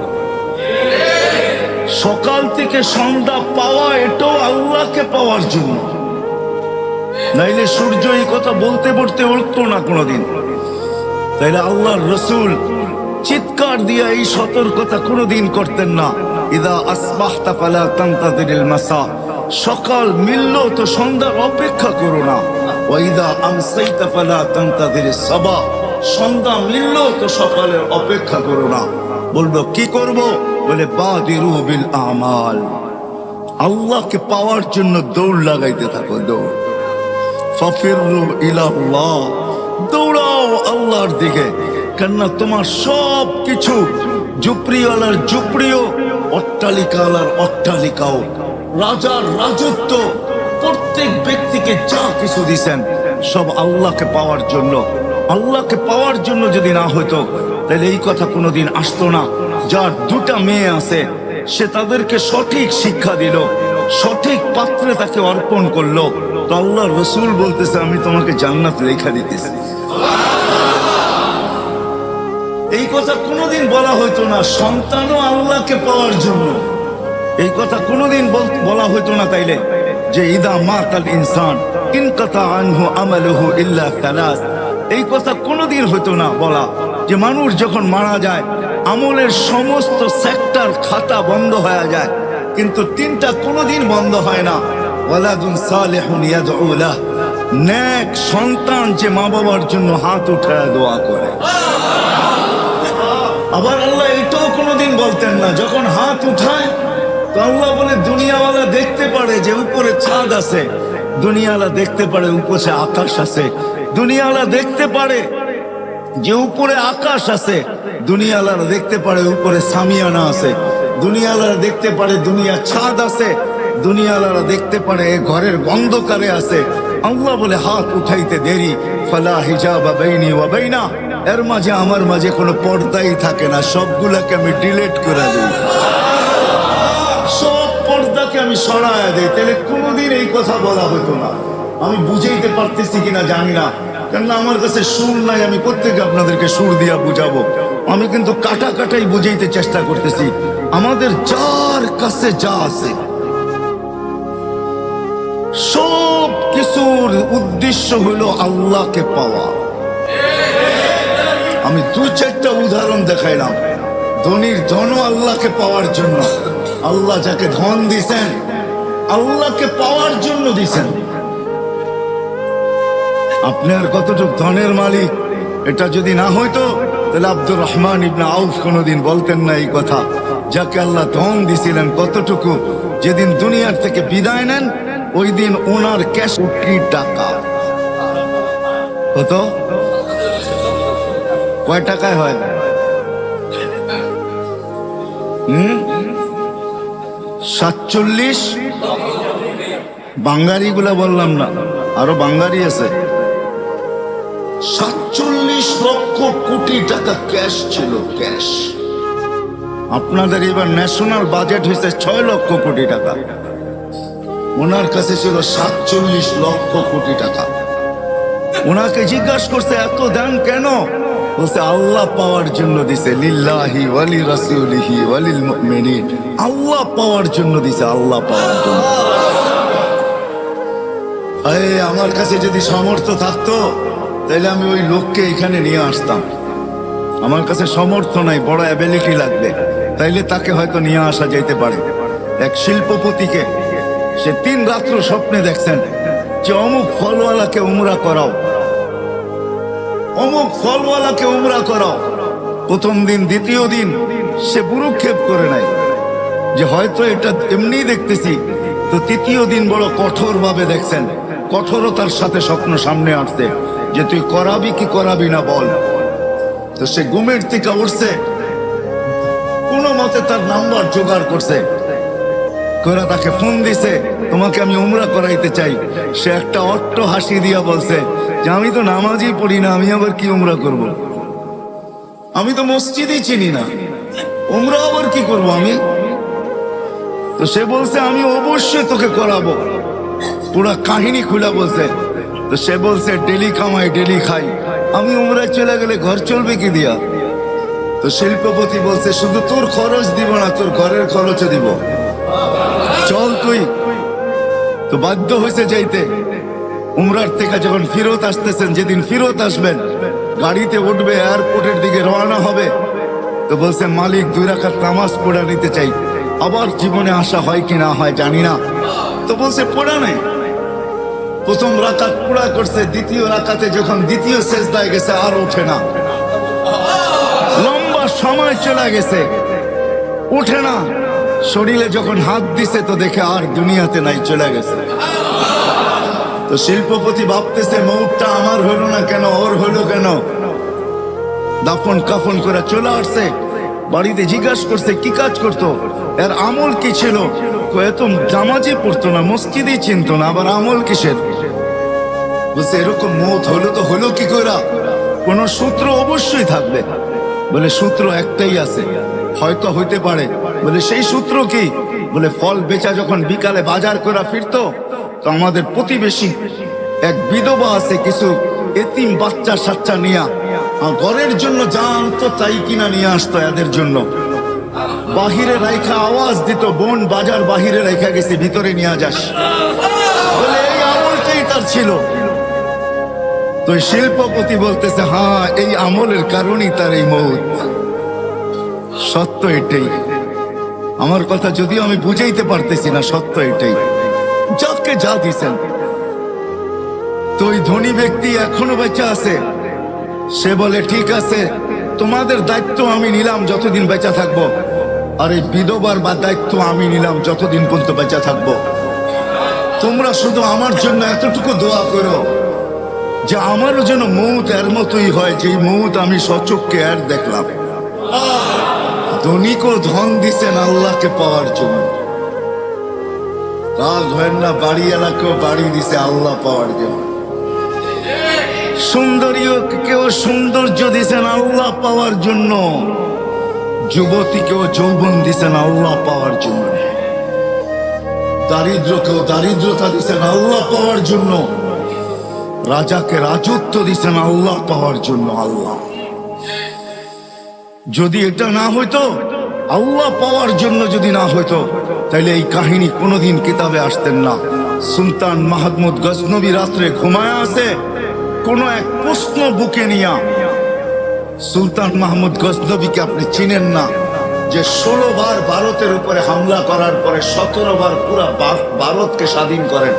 সকাল থেকে সন্ধ্যা পাওয়া, এটাও আল্লাহকে পাওয়ার জন্য, নাইলে সূর্য এই কথা বলতে বলতে উঠতো না কোনোদিন। তাইলে আল্লাহর রসুল চিৎকার দিয়ে এই সতর্কতা কোনোদিন করতেন না, ইদা আসবাহতা ফালা তানতাযিরিল মাসা, সকাল মিলল তো সন্ধ্যার অপেক্ষা করো না। ওয়াইদা আমসাইতা ফালা তানতাযিরিস সাবা, সন্ধ্যা মিলল তো সকালের অপেক্ষা করো না। বলবো কি করব? বলে বাদিরু বিল আমাল, আল্লাহকে পাওয়ার জন্য দৌড় লাগাইতে থাকো, দৌড়। ফাফিরু ইলাল্লাহ, দৌড়াও আল্লাহর দিকে। কেননা তোমার সব কিছু, ঝুপড়িওয়ালার ঝুপড়িও, অট্টালিকাওয়ালার অট্টালিকাও, রাজার রাজত্ব, প্রত্যেক ব্যক্তিকে যা কিছু দিছেন সব আল্লাহকে পাওয়ার জন্য। আল্লাহকে পাওয়ার জন্য যদি না হইতো তাহলে এই কথা কোনোদিন আসতো না। যার 2টা মেয়ে আছে, সে তাদেরকে সঠিক শিক্ষা দিল, সঠিক পাত্রে তাকে অর্পণ করলো, তো আল্লাহ রসুল বলতেছে আমি তোমাকে জান্নাত লেখা দিতেছি। এই কথা কোনোদিন বলা হইতো না। সন্তানও আল্লাহকে পাওয়ার জন্য, এই কথা কোনোদিন বলা হইতো না। তাইলে যে ইদা মাতাল ইনসান ইনকাতা আনহু আমালুহু ইল্লা সালাস, এই কথা কোনোদিন হইতো না বলা যে মানুষ যখন মারা যায় আমলের সমস্ত সেক্টর খাতা বন্ধ হয়ে যায়, কিন্তু 3টা কোনোদিন বন্ধ হয় না। ওয়ালাদুন সালিহুন ইয়াদউ লাহ, নেক সন্তান যে মা বাবার জন্য হাত উঠায় দোয়া করে। আবার আল্লাহ এটাও কোনোদিন বলতেন না, যখন হাত উঠায় তো আল্লাহ বলে দুনিয়াওয়ালা দেখতে পারে যে উপরে ছাদ আছে, দুনিয়াওয়ালা দেখতে পারে উপরে আকাশ আছে, দুনিয়াওয়ালা দেখতে পারে যে উপরে আকাশ আছে, দুনিয়াওয়ালা দেখতে পারে উপরে সামিয়ানা আছে, দুনিয়াওয়ালা দেখতে পারে দুনিয়া ছাদ আছে, দুনিয়াওয়ালা দেখতে পারে ঘরের অন্ধকারে আছে। আল্লাহ বলে হাত উঠাইতে দেরি, ফালা হিজাবা বাইনি ওয়া বাইনা, এর মাঝে আমার মাঝে কোনো পর্দাই থাকে না, সবগুলাকে আমি ডিলিট করে দিই, সব পর্দাকে আমি সরায় দিই। তাহলে কোনোদিন এই কথা বলা হতো না। আমি বুঝাইতে পারতেছি কিনা জানি না, কেননা আমার কাছে সুর নাই। আমি প্রত্যেকে আপনাদেরকে সুর দিয়া বুঝাবো, আমি কিন্তু কাটা কাটাই বুঝাইতে চেষ্টা করতেছি। আমাদের যার কাছে যা আছে সব কিছুর উদ্দেশ্য হলো আল্লাহকে পাওয়া। আমি 2-4টা উদাহরণ দেখাইলাম। ধনীর ধনও আল্লাহকে পাওয়ার জন্য। আল্লাহ যাকে ধন দিছেন আল্লাহকে পাওয়ার জন্য দিছেন। আপনি আর কতটুকু ধনের মালিক এটা যদি না হইতো তাহলে আব্দুর রহমান ইবনে আউফ কোনোদিন বলতেন না এই কথা, যাকে আল্লাহ ধন দিছিলেন কতটুকু, যেদিন দুনিয়ার থেকে বিদায় নেন ওই দিন ওনার ক্যাশ কোটি টাকা। কত? কয় টাকায় হয়? 47 বাঙ্গারি গুলা বললাম না, আরো বাঙ্গারি আছে। 47 লক্ষ কোটি টাকা ক্যাশ ছিল, ক্যাশ। আপনাদের এবার ন্যাশনাল বাজেট হয়েছে 6 লক্ষ কোটি টাকা, ওনার কাছে ছিল 47 লক্ষ কোটি টাকা। ওনাকে জিজ্ঞাসা করছে এত দান কেন? বলছে আল্লাহ পাওয়ার জন্য দিছে, লিল্লাহি ওয়ালি রাসূলিহি ওয়ালিল মুমিনিন। আল্লাহ পাওয়ার জন্য দিছে, আল্লাহ পাওয়ার জন্য। আমার কাছে যদি সামর্থ্য থাকতো তাহলে আমি ওই লোককে এখানে নিয়ে আসতাম। আমার কাছে সামর্থ্য নাই, বড় অ্যাবিলিটি লাগবে, তাইলে তাকে হয়তো নিয়ে আসা যেতে পারে। এক শিল্পপতিকে সে 3 রাত্র স্বপ্নে দেখছেন যে অমুক ফলওয়ালাকে উমরা করাও, অমুক ফলওয়ালাকে উমরা করাও। প্রথম দিন দ্বিতীয় দিন সে বুরুক্ষেপ করে নাই যে হয়তো এটা এমনি দেখতেছি, তো তৃতীয় দিন বড় কঠোর ভাবে দেখছেন, কঠোরতার সাথে স্বপ্ন সামনে আসছে যে তুই করাবি কি করাবি না বল। তো সে ঘুমের থেকে উঠছে, কোনো মতে তার নাম্বার জোগাড় করছে, করে তাকে ফোন দিছে, তোমাকে আমি উমরা করাইতে চাই। সে একটা অট্ট হাসি দিয়া বলছে যে আমি তো নামাজই পড়ি না, আমি আবার কি উমরা করব? আমি তো মসজিদই চিনি না, উমরা আবার কি করব আমি? তো সে বলছে আমি অবশ্যই তোকে করাবো। পুরা কাহিনী খুলে বলছে। তো সে বলছে ডেলি কামাই ডেলি খাই, আমি উমরায় চলে গেলে ঘর চলবে কি দিয়া? তো শিল্পপতি বলছে শুধু তোর খরচ দিব না, তোর ঘরের খরচও দিব, চল তুই। তো বাধ্য হয়েছে যাইতে। উমরার থেকে যখন ফিরত আসতেছেন, যেদিন ফিরত আসবেন গাড়িতে উঠবে, এয়ারপোর্টের দিকে রওনা হবে, তো বলছে মালিক 2 রাকাত নামাজ পড়া নিতে চাই। আবার জীবনে আসা হয় কি না হয় জানি না। তো বলছে পড়া নেই। প্রথম রাকাত পুরা করছে, দ্বিতীয় রাকাতে যখন দ্বিতীয় সেজদায় গেছে আর ওঠে না, লম্বা সময় চলে গেছে, উঠে না। শরীরে যখন হাত দিছে তো দেখে আর দুনিয়াতে নাই, চলে গেছে। তো শিল্পপতি ভাবতেছে মৌতটা আমার হলো না কেন, ওর হলো কেন? দাফন কাফন করে চলে আসছে। বাড়িতে জিজ্ঞাসা করছে কি কাজ করতো, এর আমল কি ছিল? এত জামাজি পড়তো না, মসজিদই চিনতো না, আবার আমল কিসের? বলছে এরকম মৌত হলো তো হলো কি করে? কোন সূত্র অবশ্যই থাকবে। বলে সূত্র একটাই আছে, হয়তো হইতে পারে। বলে সেই সূত্র কি? বলে ফল বেচা যখন বিকালে বাজার করে ফিরতো, তো আমাদের প্রতিবেশী এক বিধবা আছে, কিছু এতিম বাচ্চা সাচ্চা নিয়া ঘরের জন্য যা আনতো তাই কিনা নিয়ে আসতো এদের জন্য। বাহিরে রাইখা আওয়াজ দিত, বোন বাজার বাহিরে রাইখা গেছে, ভিতরে নিয়ে যাস। বলে এই আমলটাই তার ছিল। তো শিল্পপতি বলতেছে হ্যাঁ, এই আমলের কারণেই তার এই মৌত। সত্য এটাই। আমার কথা যদিও আমি বুঝাইতে পারতেছি না, সত্য এটাই। যাকে যা দিছেন। তো ওই ধনী ব্যক্তি এখনো বেঁচে আছে। সে বলে ঠিক আছে, তোমাদের দায়িত্ব আমি নিলাম যতদিন বেঁচে থাকবো, আর এই বিধবার বা দায়িত্ব আমি নিলাম যতদিন পর্যন্ত বেঁচে থাকবো। তোমরা শুধু আমার জন্য এতটুকু দোয়া করো যে আমারও যেন মৌত এর মতোই হয়, যে মৌত আমি সচক্ষে আর দেখলাম। ধনীকেও ধন দিছেন আল্লাহকে পাওয়ার জন্য, রাগ হয় না, বাড়ি এলাকাও বাড়ি দিছে আল্লাহ পাওয়ার জন্য। সুন্দরীকেও সৌন্দর্য দিছেন আল্লাহ পাওয়ার জন্য, যুবতীকেও যৌবন দিছেন আল্লাহ পাওয়ার জন্য, দারিদ্রকেও দারিদ্রতা দিছেন আল্লাহ পাওয়ার জন্য, রাজাকে রাজত্ব দিছেন আল্লাহ পাওয়ার জন্য। আল্লাহ যদি এটা না হইতো, আল্লাহ পাওয়ার জন্য যদি না হইতো, তাইলে এই কাহিনী কোনোদিন কিতাবে আসতেন না। সুলতান মাহমুদ গজনবী রাত্রে ঘুমায় আছে, কোন এক প্রশ্ন বুকে নিয়া। সুলতান মাহমুদ গজনবীকে আপনি চিনেন না, যে 16 বার ভারতের উপরে হামলা করার পরে 17 বার পুরা ভারতকে স্বাধীন করেন।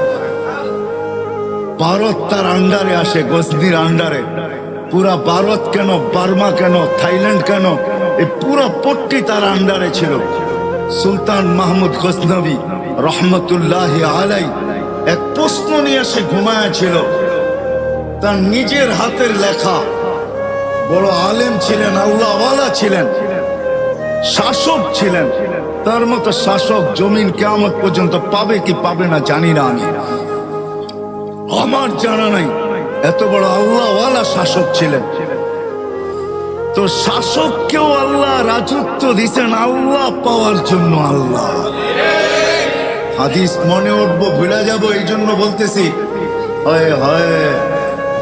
ভারত তার আন্ডারে আসে, গজনির আন্ডারে। পুরা ভারত কেন, বার্মা কেন, থাইল্যান্ড কেন, এই পুরো পট্টি তার আন্ডারে ছিল। সুলতান মাহমুদ গজনবী রহমতুল্লাহি আলাই এক প্রশ্ন নিয়ে সে ঘুমায়াছিল। তার নিজের হাতের লেখা, বড় আলেম ছিলেন, আল্লাহওয়ালা ছিলেন, শাসক ছিলেন। তার মতো শাসক জমিন কিয়ামত পর্যন্ত পাবে কি পাবে না জানি না, আমার জানা নাই। এত বড় আল্লাহওয়ালা শাসক ছিলেন। তো শাসককেও আল্লাহ রাজত্ব দিচ্ছেন আল্লাহ পাওয়ার জন্য। আল্লাহ হাদিস মনে উঠবো ভুলে যাবো, এই জন্য বলতেছি। হয় হয়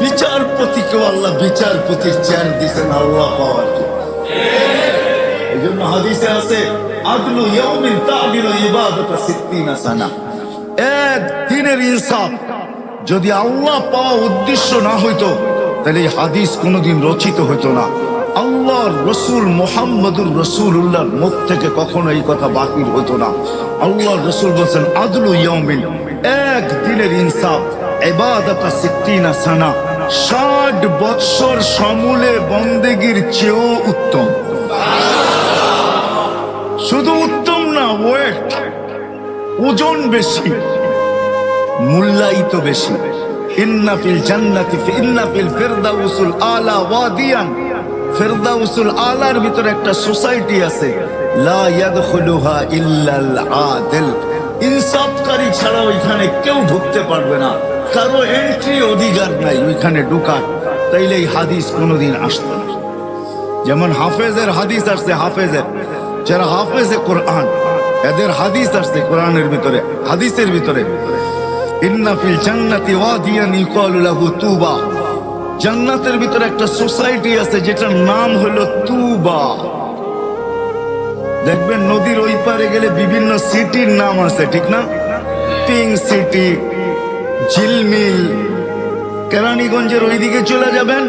বিচারপতিকেও আল্লাহ বিচারপতির চেয়ার দিচ্ছেন আল্লাহ পাওয়ার জন্য। এই জন্য হাদিসে আছে আদলু ইয়াউমিন তা'দিলু ইবাদাতা 60 সানা। এক দিনের ইনসাফ যদি আল্লাহ পাওয়া উদ্দেশ্য না হইতো তাহলে এই হাদিস কোনোদিন রচিত হইতো না। আল্লাহর রসুল মুহাম্মদুর রাসূলুল্লাহর মুখ থেকে কখনো এই কথা বাতিল হতো না। আল্লাহর রসুল বলেন আদলু ইয়াউমিন, এক দিনের ইনসাফ, ইবাদাতা 60 সানা, 60 বৎসর সমূলে বন্দেগীর চেয়েও উত্তম। শুধু উত্তম না, ওয়েট, ওজন বেশি, মূল্যায়িত বেশি। ইন্না ফিল জান্নাতি ইন্না ফিল ফিরদাউসুল আলা ওয়াদিয়ান, ফিরদাউসুল আলার ভিতরে একটা সোসাইটি আছে, লা ইয়াদখুলুহা ইল্লাল আদিল। ইনসাফকারী ছাড়া ওইখানে কেউ ঢুকতে পারবে না, কারো এন্ট্রি অধিকার নাই ওইখানে ঢোকার। তাইলে এই হাদিস কোনোদিন আসতো না। যেমন হাফেজের হাদিস আসছে, হাফেজের যারা হাফেজে কোরআন, এদের হাদিস আসছে কোরআনের ভিতরে, হাদিসের ভিতরে ইন্না ফিল জান্নাতি ওয়াদিয়ান ইউকালু লাহু তুবা। জান্নাতের ভিতরে একটা সোসাইটি আছে যেটার নাম হলো তুবা। দেখবেন নদীর ওই পারে গেলে বিভিন্ন সিটির নাম আছে, ঠিক না? পিং সিটি, ঝিলমিল। কেরানীগঞ্জের ওইদিকে চলে যাবেন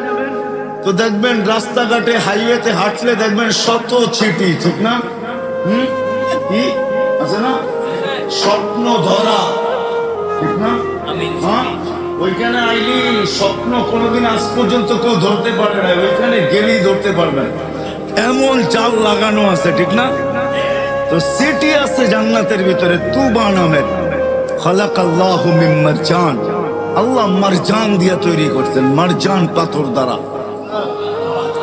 তো দেখবেন রাস্তাঘাটে হাইওয়েতে হাঁটলে দেখবেন শত সিটি, ঠিক না? কি আছে না? স্বপ্ন ধরা, ঠিক না? হ্যাঁ, ওইখানে আইলি স্বপ্ন কোনোদিন আজ পর্যন্ত কেউ ধরতে পারে না, ওইখানে গেলেই ধরতে পারবেন, এমন জাল লাগানো আছে, ঠিক না? তো সিটি আছে জান্নাতের ভিতরে তুবা নামের। খালাকাল্লাহু মিন মারজান, আল্লাহ মারজান দিয়ে তৈরি করছেন, মারজান পাথর দ্বারা।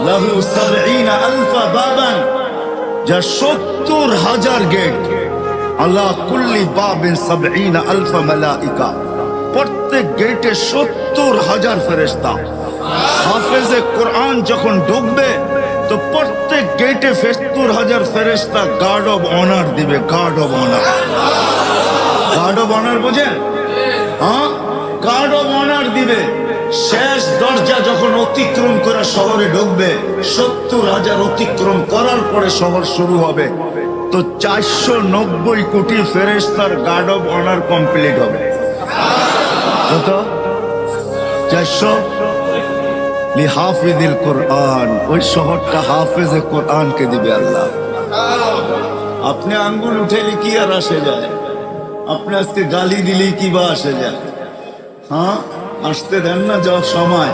লাহু ৭০,০০০ বাবান, যা ৭০,০০০ গেট। আলা কুল্লি বাবিন ৭০,০০০ মালাইকা, প্রত্যেক গেটে ৭০,০০০ ফেরেশতা। হাফেজে কোরআন যখন ঢুকবে তো প্রত্যেক গেটে ৭০,০০০ ফেরেশতা গার্ড অব অনার দিবে। Guard of honour, guard of honour বোঝেন? হ্যাঁ, গার্ড অব অনার দিবে। শেষ দরজা যখন অতিক্রম করে শহরে ঢুকবে, ৭০,০০০ অতিক্রম করার পরে শহর শুরু হবে, তো ৪৯০ কোটি ফেরেশতার গার্ড অব অনার কমপ্লিট হবে। কত? ৪০০ লিহাফিজিল কোরআন। ওই শহরটা হাফেজে কোরআনকে দিবে আল্লাহ। আপনি আঙ্গুল উঠেলে কি আর আসে যায়? আপনি আজকে গালি দিলেই কি বা আসে যায়? হ্যাঁ, আসতে দেন না যাওয়ার সময়।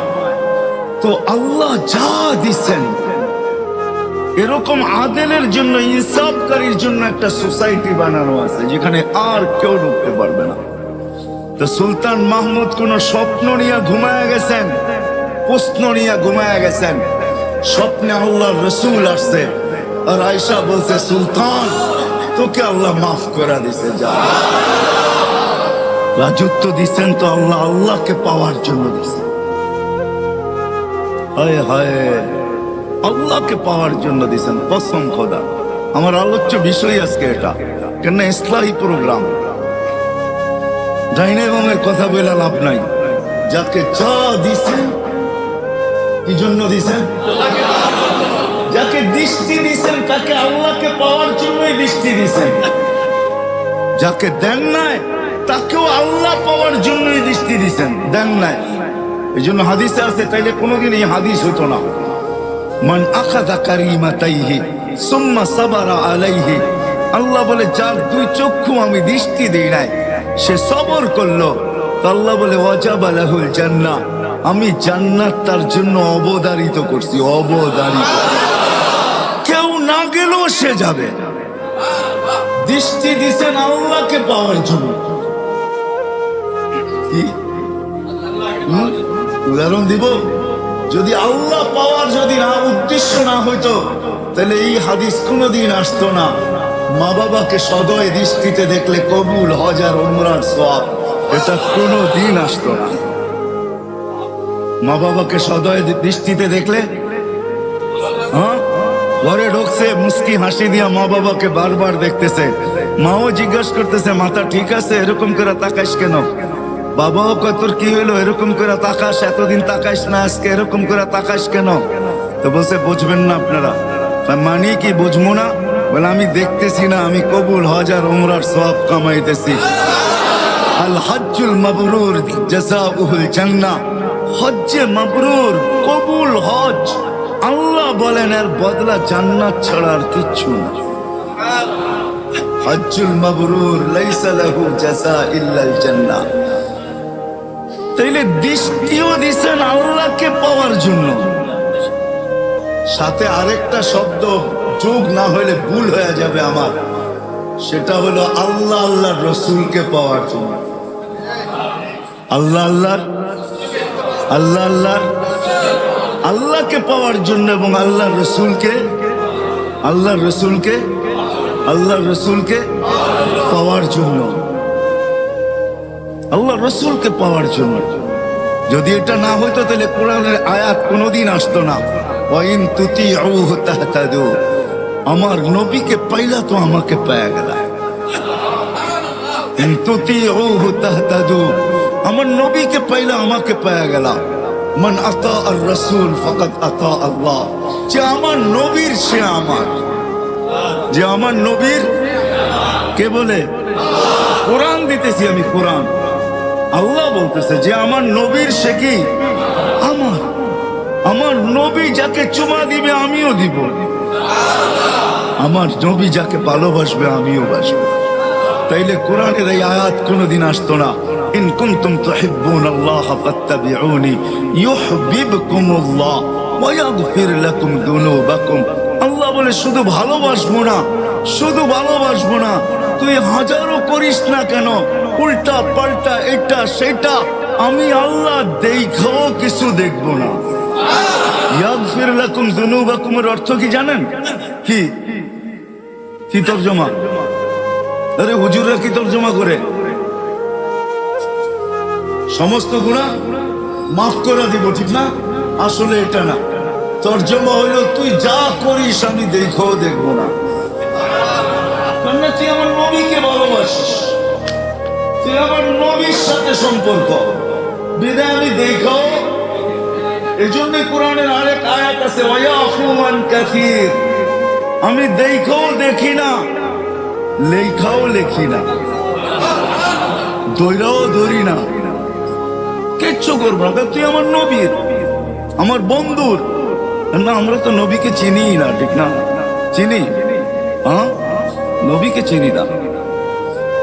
তো আল্লাহ যা দিচ্ছেন, এরকম আদেলের জন্য, ইনসাফকারীর জন্য একটা সোসাইটি বানানো আছে যেখানে আর কেউ ঢুকতে পারবে না। তো সুলতান মাহমুদ কোন স্বপ্ন নিয়ে ঘুমায়া গেছেন, প্রশ্ন নিয়ে ঘুমায়া গেছেন। স্বপ্নে আল্লাহর রসুল আসছে আর আয়েশা বলছে, সুলতান তোকে আল্লাহ মাফ করে দিছে, যা। রাজত্ব দিচ্ছেন তো আল্লাহ আল্লাহকে পাওয়ার জন্য দিচ্ছেন। হায় হায়, আল্লাহকে পাওয়ার জন্য দিচ্ছেন। কসম খোদা, আমার আলোচ্য বিষয় আজকে এটা, কেন ইসলাহি প্রোগ্রাম। ডাইনে বামের কথা বলে লাভ নাই। যাকে যা দিছেন, কি জন্য দিছেন? যাকে দৃষ্টি দিছেন তাকে আল্লাহকে পাওয়ার জন্যই দৃষ্টি দিছেন। যাকে দেন নাই তাকেও আল্লাহ পাওয়ার জন্যই দৃষ্টি দিছেন, দেন নাই। এই জন্য হাদিসে আছে, তাইলে কোনোদিন এই হাদিস হতো না। মান আখাযা কারিমাতাইহি সুম্মা সাবারা আলাইহি, আল্লাহ বলে যার দুই চক্ষু আমি দৃষ্টি দেই নাই, সে সবর করলো, তো আল্লাহ বলে ওয়াজাবা লাহুল জান্নাহ, আমি জান্নাত তার জন্য অবধারিত করছি, অবধারিত। কেউ না গেলেও সে যাবে। দৃষ্টি দিছেন আল্লাহকে পাওয়ার জন্য। কি উদাহরণ দিব? যদি আল্লাহ পাওয়ার যদি না উদ্দেশ্য না হইতো তাহলে এই হাদিস কোনোদিন আসতো না। মা বাবাকে সদয় দৃষ্টিতে দেখলে কবুল হজ আর উমরার সওয়াব, এটা কোনোদিন আসতো না। মা বাবাকে সদয় দৃষ্টিতে দেখলে, হ্যাঁ, ঘরে ঢুকছে মুস্কি হাসি দিয়া মা বাবাকে বারবার দেখতেছে, মাও জিজ্ঞাসা করতেছে মাথা ঠিক আছে, এরকম করে তাকাইস কেন? বাবাও কয় তোর কি হইলো, এরকম করে তাকাস, এতদিন তাকাইস না, আজকে এরকম করে তাকাইস কেন? তো বলছে বুঝবেন না আপনারা। মানে কি বুঝবো না? বলে আমি দেখতেছি না, আমি কবুল হজ আর উমরার সওয়াব কামাইতেছি। আল হজ্জুল মাবরুর জাযাউহুল জান্নাহ। হজ্জে মাবরুর, কবুল হজ, আল্লাহ বলেন এর বদলা জান্নাত ছাড়া আর কিচ্ছু না। হজ্জুল মাবরুর লাইসা লাহু জাযা ইল্লাল জান্নাহ। তাইলে দৃষ্টিও দিছেন আল্লাহকে পাওয়ার জন্য, সাথে আরেকটা শব্দ যোগ না হলে ভুল হয়ে যাবে আমার, সেটা হলো আল্লাহ আল্লাহর রসুলকে পাওয়ার জন্য। আল্লাহ আল্লাহর আল্লাহ আল্লাহর আল্লাহকে পাওয়ার জন্য এবং আল্লাহর রসুলকে আল্লাহর রসুলকে আল্লাহর রসুলকে পাওয়ার জন্য, আল্লাহর রসুলকে পাওয়ার জন্য। যদি এটা না হইতো তাহলে কোরআনের আয়াত কোনোদিন আসতো না। ওয়াইন তুতিউহু তাহতাদু। আমার নবীকে পাইলা তো আমাকে পেয়ে গেল। ইন তুতিউহু তাহতাদু, আমার নবীকে পাইলা আমাকে পেয়ে গেল। মান আতা আর রাসূল ফাকাদ আতা আল্লাহ। যে আমার নবীর সে আমার, যে আমার নবীর, কে বলে? কোরআন দিতেছি আমি, কোরআন। আল্লাহ বলতেছে যে আমার নবীর সে কি আমার। আমার নবী যাকে চুমা দিবে আমিও দিব, আমার নবী যাকে ভালোবাসবে আমিও বাসবো। তাইলে কোরআনের এই আয়াত কোনোদিন আসতো না। ইন কুনতুম তুহিব্বুনাল্লাহ ফাত্তাবিউনি ইউহিব্বুকুমুল্লাহ ওয়া ইয়াগফির লাকুম যুনুবাকুম। আল্লাহ বলে শুধু ভালোবাসবো না, শুধু ভালোবাসবো না, তুই হাজারো করিস না কেন, উল্টা পাল্টা এটা সেটা, আমি আল্লাহ দেখাও কিছু দেখবো না। ইয়াগফির লাকুম যুনুবাকুমের অর্থ কি জানেন? কি কি তরজমা? আরে হুজুররা কি তরজমা করে? সমস্ত গুনাহ মাফ করে দিব, ঠিক না? আসলে এটা না, তরজমা হইল তুই যা করিস আমি দেখাও দেখবো না। তুই আমার নবীকে ভালোবাসিস, তুই আমার নবীর সাথে সম্পর্ক, বিদায় আমি দেখাও। এই জন্যই কোরআনের আরেক আয়াত আছে, ওয়ায়াফু আন কাসীর। আমি দেখাও দেখি না, লেখাও লেখি না, দৈরাও ধরি না, কিচ্ছু করবো না। তুই আমার নবীর, আমার বন্ধুর না। আমরা তো নবীকে চিনি না, ঠিক না? চিনি? হ্যাঁ, নবীকে চিনি না।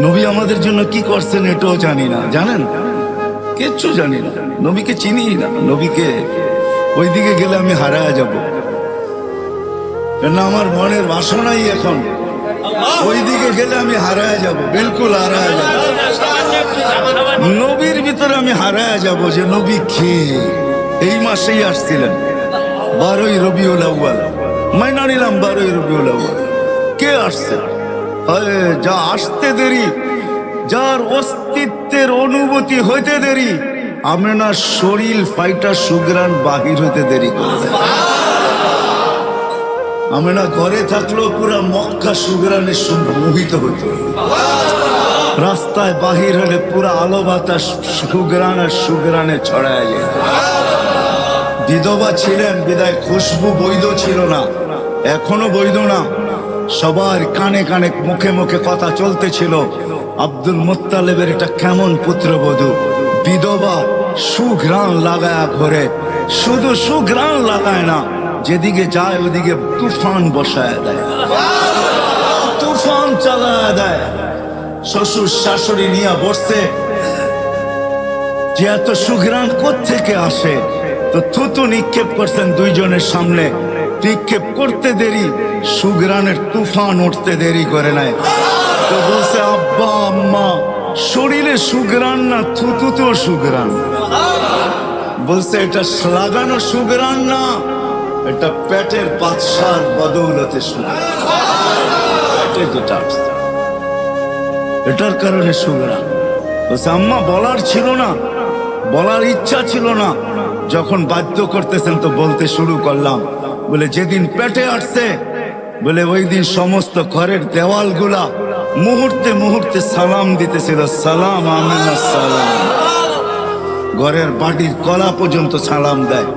নবী আমাদের জন্য কি করছেন এটাও জানি না, জানেন? কিচ্ছু জানি না, নবীকে চিনি না। নবীকে ওইদিকে গেলে আমি হারায় যাব, কেন আমার মনের বাসনাই এখন ওইদিকে গেলে আমি হারায় যাব, বিলকুল হারায় যাব। নবীর ভিতরে আমি হারায় যাব যে নবী কে। এই মাসেই আসছিলেন 12ই রবিউল আউয়াল, মাইনা নিলাম 12ই রবিউল আউয়াল। কে আসছে? যা আসতে দেরি, যার অস্তিত্বের অনুভূতি হইতে দেরি, আমরা শরীর ফাইটা সুগ্রাণ বাহির হইতে দেরি করে দেয়। আমরা ঘরে থাকলেও পুরা মক্কা সুগ্রাণে মোহিত হইত, রাস্তায় বাহির হলে পুরা আলো বাতাস সুগ্রাণ আর সুগ্রাণে ছড়ায় যায়। বিধবা ছিলেন বিদায় খুশবু বৈধ ছিল না, এখনো বৈধ না। সবার কানে কানে মুখে মুখে কথা চলতেছিল, আব্দুল মুত্তালিবের এটা কেমন পুত্রবধূ, বিধবা, সুঘ্রাণ লাগায় ঘরে। শুধু সুঘ্রাণ লাগায় না, যেদিকে যায় ওদিকে তুফান বসায় দেয়, তুফান চালায় দেয়। শ্বশুর শাশুড়ি নিয়ে বসছে, যে এত সুঘ্রাণ কোত্থেকে আসে, তো থুতু নিক্ষেপ করছেন দুইজনের সামনে। নিক্ষেপ করতে দেরি, সুঘ্রাণের তুফান উঠতে দেরি করে নাই। তো বলছে, আব্বা আম্মা, শরীরে সুঘ্রাণ না, থুতুতেও সুঘ্রাণ। বলছে, এটা লাগানো সুঘ্রাণ না, এটা পেটের বাদশার বদৌলতে সুঘ্রাণ। এটার কারণে সুঘ্রাণ। বলছে, আম্মা বলার ছিল না, বলার ইচ্ছা ছিল না, যখন বাধ্য করতেছেন তো বলতে শুরু করলাম। বলে, যেদিন পেটে আসছে, বলে ওই দিন সমস্ত ঘরের দেওয়ালগুলা মুহূর্তে মুহূর্তে সালাম দিতেছিল, সালাম আমিনা সালাম। ঘরের বাড়ির কলা পর্যন্ত সালাম দেয়।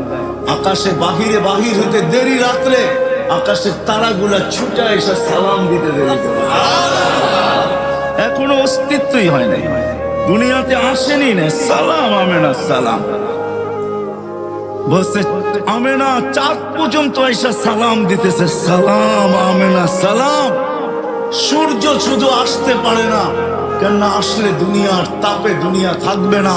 আকাশে বাহির হইতে দেরি, রাত্রে আকাশের তারাগুলা ছুটে এসে সালাম দিতে দেরি করে। এখনো অস্তিত্বই হয় নাই, দুনিয়াতে আসেনি না, সালাম আমিনা সালাম। বলছে, আমেনা চাঁদ পর্যন্ত এসে সালাম দিতেছে, সালাম আমেনা সালাম। সূর্য শুধু আসতে পারে না, কেননা আসলে দুনিয়ার তাপে দুনিয়া থাকবে না,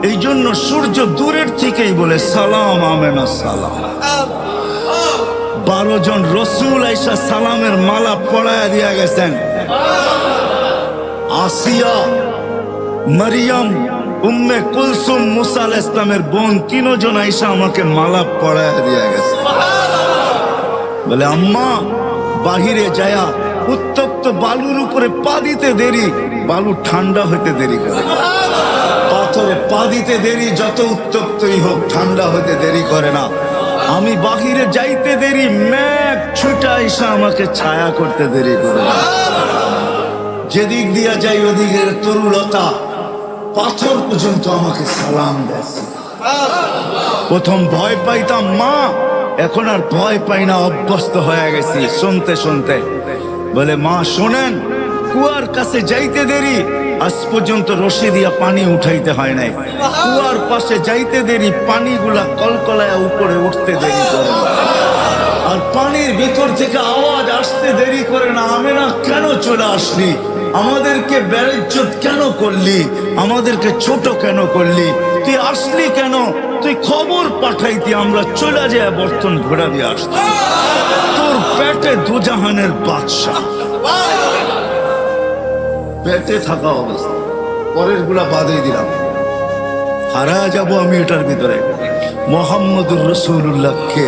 এই জন্য সূর্য দূরের থেকেই বলে, সালাম আমেনা সালাম। 12 জন রসুল আইসা সালামের মালা পড়ায়া দিয়া গেছেন। আসিয়া, মারিয়াম, উম্মে কুলসুম, মুসা আলাইহিস সালামের বোন, 3 জন আইসা আমাকে মালা পড়ায়া দিয়া গেছে। বলে, আম্মা বাহিরে যায়া উত্তপ্ত বালুর উপরে পা দিতে দেরি, বালু ঠান্ডা হইতে দেরি করে। পাথরে পা দিতে দেরি, যত উত্তপ্তই হোক ঠান্ডা হইতে দেরি করে না। আমি বাহিরে যাইতে দেরি, মেঘ ছুটা এসে আমাকে ছায়া করতে দেরি করে। যেদিক দিয়া যাই ওদিকের তরুলতা, পাথর পর্যন্ত আমাকে সালাম দেয়। প্রথম ভয় পাইতাম মা, এখন আর ভয় পাই না, অভ্যস্ত হয়ে গেছি শুনতে শুনতে। বলে, মা শোনেন, কুয়ার কাছে যাইতে দেরি, আজ পর্যন্ত রশি দিয়া পানি উঠাইতে হয় নাই। কুয়ার পাশে যাইতে দেরি, পানিগুলা কলকলায় উপরে উঠতে দেরি করে। আর পানির ভিতর থেকে আওয়াজ আসতে দেরি করে না, আমেনা কেন চলে আসলি, আমাদেরকে বেইজ্জত কেন করলি, আমাদেরকে ছোট কেন করলি, তুই আসলি কেন, তুই খবর পাঠাইতি, আমরা চলে যায় বর্তন ঘোরা দিয়ে আসতাম। তোর পেটে দুজাহানের বাদশাহ, পেটে থাকা অবস্থা। পরের গুলা বাদে দিলাম, হারা যাব আমি এটার ভিতরে। মুহাম্মদুর রাসূলুল্লাহ কে?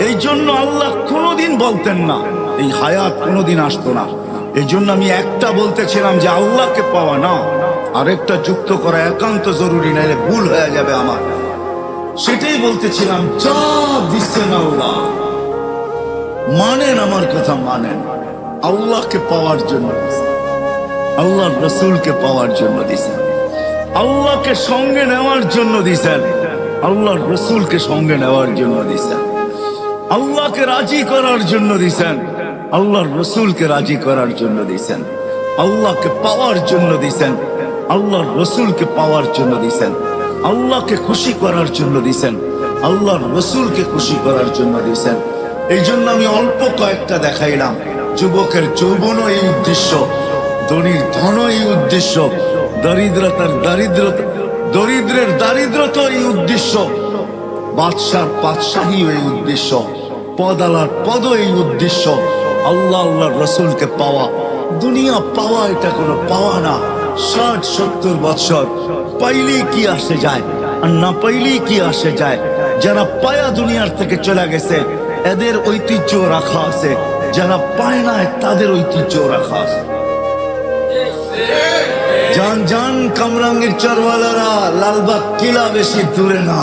এই জন্য আল্লাহ কোনোদিন বলতেন না, এই হায়াত কোনোদিন আসতো না। এই জন্য আমি একটা বলতেছিলাম যে আল্লাহকে পাওয়া না, আরেকটা যুক্ত করা একান্ত জরুরি, নাইলে ভুল হয়ে যাবে আমার। সেটাই বলতেছিলাম, যা দিচ্ছেন আল্লাহ মানেন, আমার কথা মানেন। আল্লাহকে পাওয়ার জন্য, আল্লাহর রাসূলকে পাওয়ার জন্য দিছেন, আল্লাহকে সঙ্গে নেওয়ার জন্য দিছেন, আল্লাহর রাসূলকে সঙ্গে নেওয়ার জন্য দিছেন, আল্লাহকে রাজি করার জন্য দিছেন, আল্লাহর রাসূলকে রাজি করার জন্য দিছেন, আল্লাহকে পাওয়ার জন্য দিছেন, আল্লাহর রাসূলকে পাওয়ার জন্য দিছেন, আল্লাহকে খুশি করার জন্য দিছেন, আল্লাহর রাসূলকে খুশি করার জন্য দিছেন। এই জন্য আমি অল্প কয়েকটা দেখাইলাম। যুবকের যৌবনও এই উদ্দেশ্য, ধনীর ধন এই উদ্দেশ্য, দরিদ্রতার দারিদ্রতা, দরিদ্রের দারিদ্রতা এই উদ্দেশ্য, বাদশার বাদশাহী এই উদ্দেশ্য, পদালার পদ এই উদ্দেশ্য। আল্লাহ আল্লাহর রাসূলকে পাওয়া, দুনিয়া পাওয়া এটা কোনো পাওয়া না। 60-70 বছর পাইলেই কি আসে যায়, আর না পাইলেই কি আসে যায়। যারা পায়া দুনিয়ার থেকে চলে গেছে, এদের ঐতিহ্য রাখা আছে, যারা পায় না তাদের ঐতিহ্য রাখা আছে। জান জান কামরাঙ্গীর চরওয়ালারা, লালবাগ কিলা বেশি দূরে না,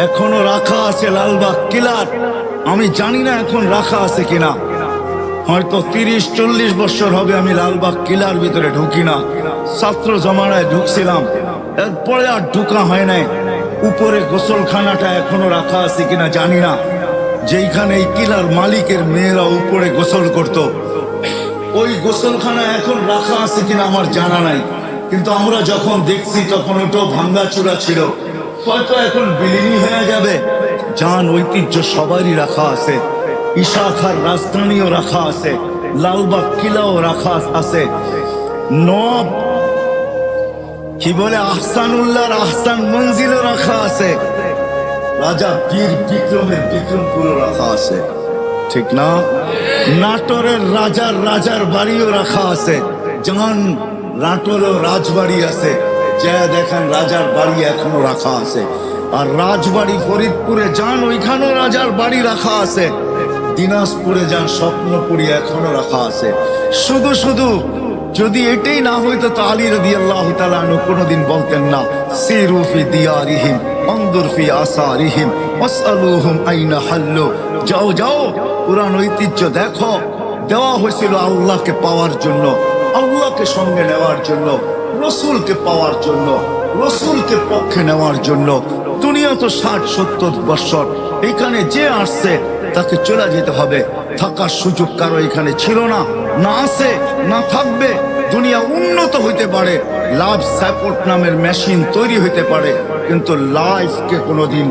এখনো রাখা আছে লালবাগ কিলার। আমি জানি না এখন রাখা আছে কিনা, হয়তো 30-40 বছর হবে আমি লালবাগ কিলার ভিতরে ঢুকি না। ছাত্র জমানায় ঢুকছিলাম, এরপরে আর ঢুকা হয় নাই। উপরে গোসলখানাটা এখনো রাখা আছে কিনা জানি না, যেইখানে এই কিলার মালিকের মেয়েরা উপরে গোসল করত, ওই গোসলখানা এখন রাখা আছে কিনা আমার জানা নাই। কিন্তু আমরা যখন দেখছি তখন ওটাও ভাঙ্গাচোরা ছিল, হয়তো এখন বিলীনই হয়ে যাবে। জান ঐতিহ্য সবারই রাখা আছে, ইশাখার রাজধানীও রাখা আছে, লালবাগ কিলাও রাখা আছে। নব কি বলে আহসানুল্লাহর আহসান মঞ্জিলও রাখা আছে, রাজা বীর বিক্রমের বিক্রমপুরও রাখা আছে, ঠিক না? নাটোরের রাজার বাড়িও রাখা আছে। যান নাটোরেও রাজবাড়ি আছে, যা দেখেন রাজার বাড়ি এখনো রাখা আছে। আর রাজবাড়ি ফরিদপুরে যান, ওইখানেও রাজার বাড়ি রাখা আছে। দিনাজপুরে যান, স্বপ্নপুরী এখনো রাখা আছে। শুধু শুধু যদি এটাই না হইতো তো আলী রাদিয়াল্লাহু তাআলা আনহু কোনোদিন বলতেন না, সিরু ফি দিয়ারিহিম আনদুর ফি আসারিহিম ওয়াসআলুহুম আইনা হাল্লু। যাও যাও, পুরান ঐতিহ্য দেখো। দেওয়া হয়েছিল আল্লাহকে পাওয়ার জন্য, আল্লাহকে সঙ্গে নেওয়ার জন্য, রসুলকে পাওয়ার জন্য, রসুলকে পক্ষে নেওয়ার জন্য। দুনিয়া তো 60-70 বছর, এখানে যে আসছে তাকে চলে যেতে হবে। থাকার সুযোগ কারো এখানে ছিল না, না আছে না থাকবে। দুনিয়া উন্নত হইতে পারে, লাইফ সাপোর্ট নামের মেশিন তৈরি হইতে পারে, কিন্তু লাইফকে কোনোদিন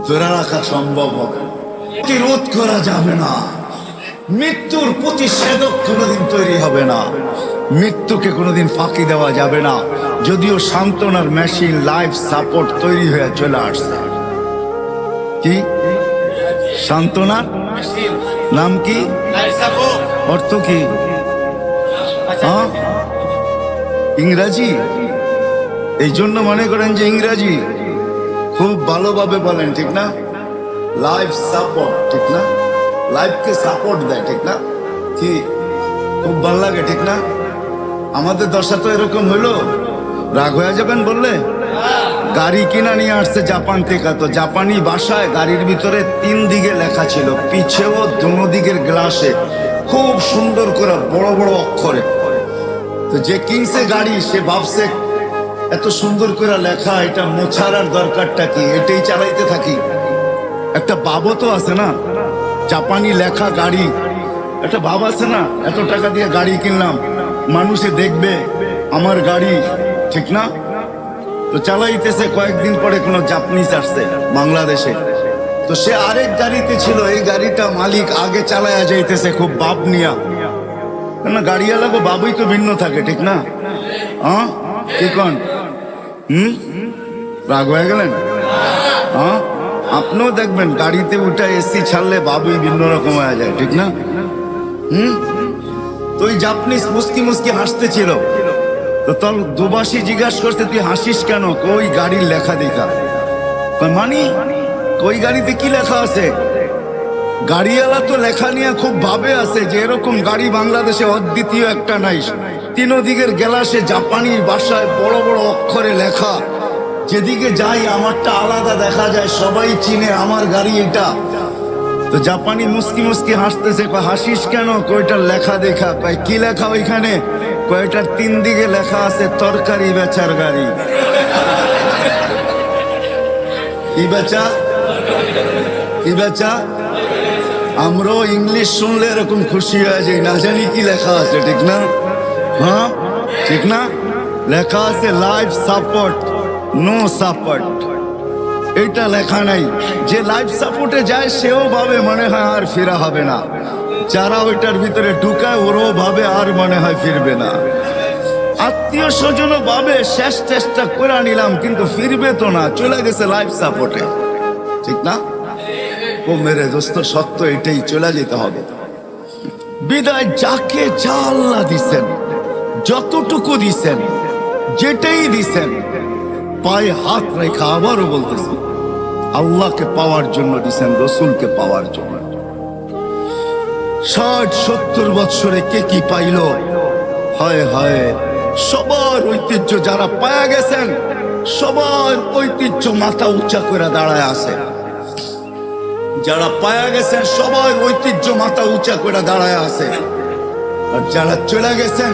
ধরে রাখা সম্ভব হবে না, প্রতিরোধ করা যাবে না। মৃত্যুর প্রতিষেধক কোনোদিন তৈরি হবে না, মৃত্যুকে কোনোদিন ফাঁকি দেওয়া যাবে না। যদিও সান্ত্বনার মেশিন লাইফ সাপোর্ট তৈরি হয়ে চলে আসছে। কি সান্ত্বনার নাম কি, অর্থ কি? ইংরাজি। এই জন্য মনে করেন যে ইংরাজি খুব ভালোভাবে বলেন, ঠিক না? লাইফ সাপোর্ট, ঠিক না? লাইফকে সাপোর্ট দেয়, ঠিক না? কি খুব ভালো লাগে, ঠিক না? আমাদের দশা তো এরকম হইলো, রাগ হয়ে যাবেন বললে। গাড়ি কিনা নিয়ে আসছে জাপান থেকে, তো জাপানি ভাষায় গাড়ির ভিতরে 3 দিকে লেখা ছিল, পিছেও দোনো দিকের গ্লাসে খুব সুন্দর করে বড় বড় অক্ষরে। তো যে কিনছে গাড়ি সে ভাবছে এত সুন্দর করে লেখা, এটা মোছার আর দরকারটা কি, এটাই চালাইতে থাকি। একটা বাবতও আছে না, জাপানি লেখা গাড়ি, একটা ভাব আছে না, এত টাকা দিয়ে গাড়ি কিনলাম, মানুষে দেখবে আমার গাড়ি, ঠিক না? তো চালাইতেছে, কয়েকদিন পরে কোনো জাপানিজ আসছে বাংলাদেশে, তো সে আরেক গাড়িতে ছিল, এই গাড়িটা মালিক আগে চালায়া যাইতেছে খুব বাপ নিয়া। না গাড়িওয়ালা গো বাবুই তো ভিন্ন থাকে, ঠিক না? হ্যাঁ কি কন? রাগ হয়ে গেলেন? হ্যাঁ, আপনিও দেখবেন গাড়িতে উঠে এসি ছাড়লে বাবুই ভিন্ন রকম হয়ে যায়, ঠিক না? তো ওই জাপানিজ মুস্কি মুস্কি হাসতেছিল, তো তোর দুবাসী জিজ্ঞাসা করছে তুই হাসিস কেন? কই গাড়ির লেখা দেখা। মানি কই গাড়িতে কি লেখা আছে? গাড়িওয়ালা তো লেখা নিয়ে খুব ভাবে আছে যে এরকম গাড়ি বাংলাদেশে অদ্বিতীয় একটা নাই। 3 দিকের গ্লাসে জাপানি ভাষায় বড় বড় অক্ষরে লেখা, যেদিকে যাই আমারটা আলাদা দেখা যায়, সবাই চিনে আমার গাড়ি এটা। তো জাপানি মুস্কি মুস্কি হাসতেছে, হাসিস কেন? কয়টার লেখা দেখা। কয় কি লেখা ওইখানে? কয়টার 3 দিকে লেখা আছে তরকারি বেচার গাড়ি। কি বেচা? কি বেচা? আমরাও ইংলিশ শুনলে এরকম খুশি হয়ে যাই, না জানি কি লেখা আছে, ঠিক না? হ্যাঁ ঠিক না? লেখা আছে লাইফ সাপোর্ট, নো সাপোর্ট। এটা লেখা নাই। যে লাইফ সাপোর্টে যায় সেও ভাবে মনে হয় আর ফেরা হবে না, যারা ওইটার ভিতরে ঢুকায় ওরাও ভাবে আর মনে হয় ফিরবে না। আত্মীয় স্বজনও ভাবে শেষ চেষ্টা করে নিলাম কিন্তু ফিরবে তো না, চলে গেছে লাইফ সাপোর্টে, ঠিক না? ও মেরে দোস্ত, সত্য এটাই, চলে যেতে হবে। বিদায় যাকে যা আল্লাহ দিছেন, যতটুকু দিছেন, যেটাই দিছেন, পায়ে হাত রেখা আবারও বলতেছি, আল্লাহকে পাওয়ার জন্য দিছেন, রসুলকে পাওয়ার জন্য। 60-70 বৎসরে কে কি পাইল? হায় হায়, সবার ঐতিহ্য যারা পায়া গেছেন, সবার ঐতিহ্য মাথা উঁচা করে দাঁড়ায় আছে। যারা পায়া গেছেন সবার ঐতিহ্য মাথা উঁচা করে দাঁড়ায় আছে, আর যারা চলে গেছেন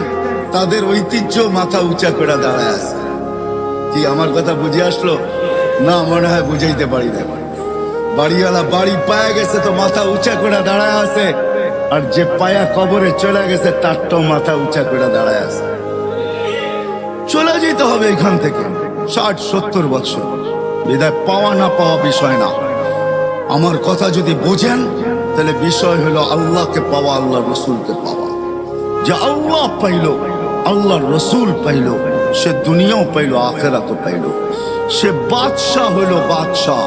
তাদের ঐতিহ্য মাথা উঁচা করে দাঁড়ায় আছে। কি আমার কথা বুঝে আসলো? না মনে হয় বুঝাইতে পারি না। বাড়িওয়ালা বাড়ি পায়া গেছে তো মাথা উঁচা করে দাঁড়ায় আছে, আর যে পায়া কবরে চলে গেছে তারটাও মাথা উঁচা করে দাঁড়ায় আছে। চলে যেতে হবে এখান থেকে। 60-70 বছর বিদায় পাওয়া না পাওয়া বিষয় না। আমার কথা যদি বোঝেন তাহলে বিষয় হলো আল্লাহকে পাওয়া, আল্লাহ রসুলকে পাওয়া। যে আল্লাহ পাইল, আল্লাহ রসুল পাইল, সে দুনিয়াও পাইল, আখিরাতও পাইল। সে বাদশাহ হইল, বাদশাহ।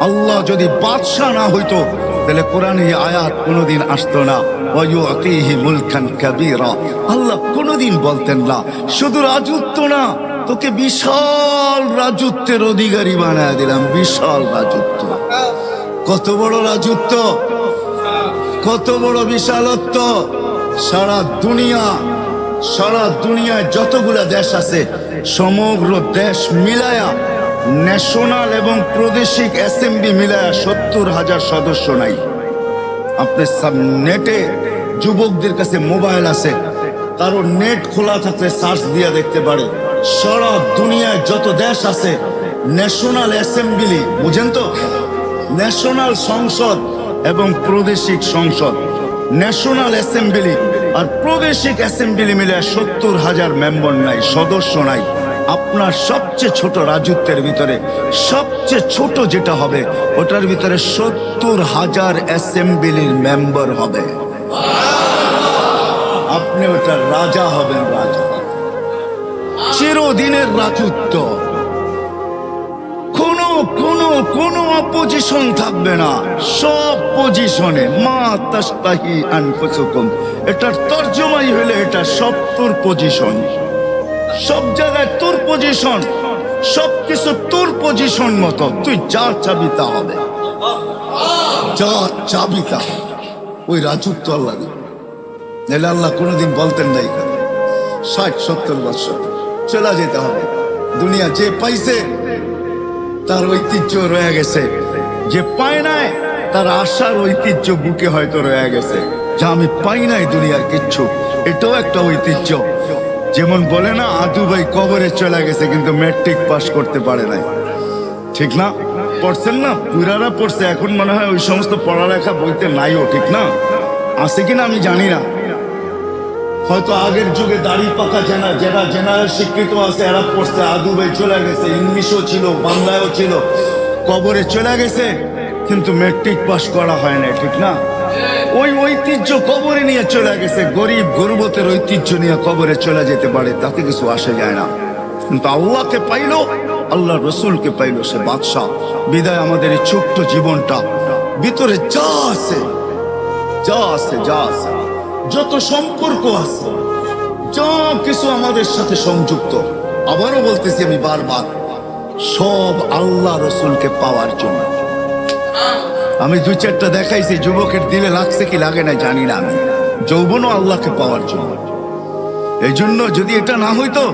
আল্লাহ যদি বাদশাহ না হইতো তাহলে কোরআনে এই আয়াত কোনোদিন আসতো না, ওয়ায়ুতিহি মুলকান কাবীরা। আল্লাহ কোনোদিন বলতেন না শুধু রাজত্ব না, তোকে বিশাল রাজত্বের অধিকারী বানায় দিলাম। বিশাল রাজত্ব, কত বড় রাজত্ব, কত বড় বিশালত্ব। সারা দুনিয়ায় যতগুলা দেশ আছে সমগ্র দেশ মিলায়া, ন্যাশনাল এবং প্রাদেশিক অ্যাসেম্বলি মিলায়া 70,000 সদস্য নাই। আপনার সব নেটে যুবকদের কাছে মোবাইল আছে, কারো নেট খোলা থাকলে সার্চ দিয়ে দেখতে পারে সারা দুনিয়ায় যত দেশ আছে ন্যাশনাল অ্যাসেম্বলি, বুঝেন তো, ন্যাশনাল সংসদ এবং প্রাদেশিক সংসদ, ন্যাশনাল অ্যাসেম্বলি আর প্রাদেশিক অ্যাসেম্বলি মিলে 70,000 মেম্বার নাই, সদস্য নাই। আপনার সবচেয়ে ছোট রাজত্বের ভিতরে সবচেয়ে ছোট যেটা হবে ওটার ভিতরে 70,000 অ্যাসেম্বলির মেম্বার হবে। আপনি ওটার রাজা হবেন, রাজা, চিরদিনের রাজত্ব। কোনো অপোজিশন থাকবে না, সব পজিশনে। মা তাস্তাহি আনফুসুকুম, এটার তর্জমাই হলে এটা সব তোর পজিশন, সব জায়গায় তোর পজিশন, সবকিছু তোর পজিশন মতো। তুই যা চাবি তা হবে, যা চাবি তা। ওই রাজত্ব আল্লাহ দিবে। নাহলে আল্লাহ কোনোদিন বলতেন না এখানে 60-70 বছর চলে যেতে হবে। দুনিয়া যে পাইছে তার ঐতিহ্য রয়ে গেছে, যে পায় নাই তার আশার ঐতিহ্য বুকে হয়তো রয়ে গেছে, যা আমি পাই নাই দুনিয়ার কিচ্ছু, এটাও একটা ঐতিহ্য। যেমন বলে না, আদু ভাই কবরে চলে গেছে কিন্তু ম্যাট্রিক পাস করতে পারে নাই, ঠিক না? পড়ছেন না, পুরারা পড়ছে, এখন মনে হয় ওই সমস্ত পড়ালেখা বইতে নাইও, ঠিক না? আছে কিনা আমি জানি না, হয়তো আগের যুগে দাড়ি পাকা যারা জেনারেল শিক্ষিত আছে এরা পড়ছে। আদু ভাই চলে গেছে, ইংলিশও ছিল, বাংলায়ও ছিল, কবরে চলে গেছে কিন্তু ম্যাট্রিক পাস করা হয় না, ঠিক না? ওই ঐতিহ্য কবরে নিয়ে চলে গেছে। গরিব গর্বতের ঐতিহ্য নিয়ে কবরে চলে যেতে পারে, তাতে কিছু আসে যায় না। কিন্তু আল্লাহকে পাইলো, আল্লাহ রসুলকে পাইলো, সে বাদশাহ। বিদায় আমাদের এই ছোট্ট জীবনটা ভিতরে যা আছে, যত সম্পর্ক আছে, যা কিছু আমাদের সাথে সংযুক্ত, আবারও বলতেছি আমি বারবার, সব আল্লাহ রসুলকে পাওয়ার জন্য। আমি 2-4টা দেখাইছি, যুবকের দিলে লাগছে কি লাগে না জানি না, আমি যৌবনও আল্লাহকে পাওয়ার জন্য। এই জন্য যদি এটা না হইতো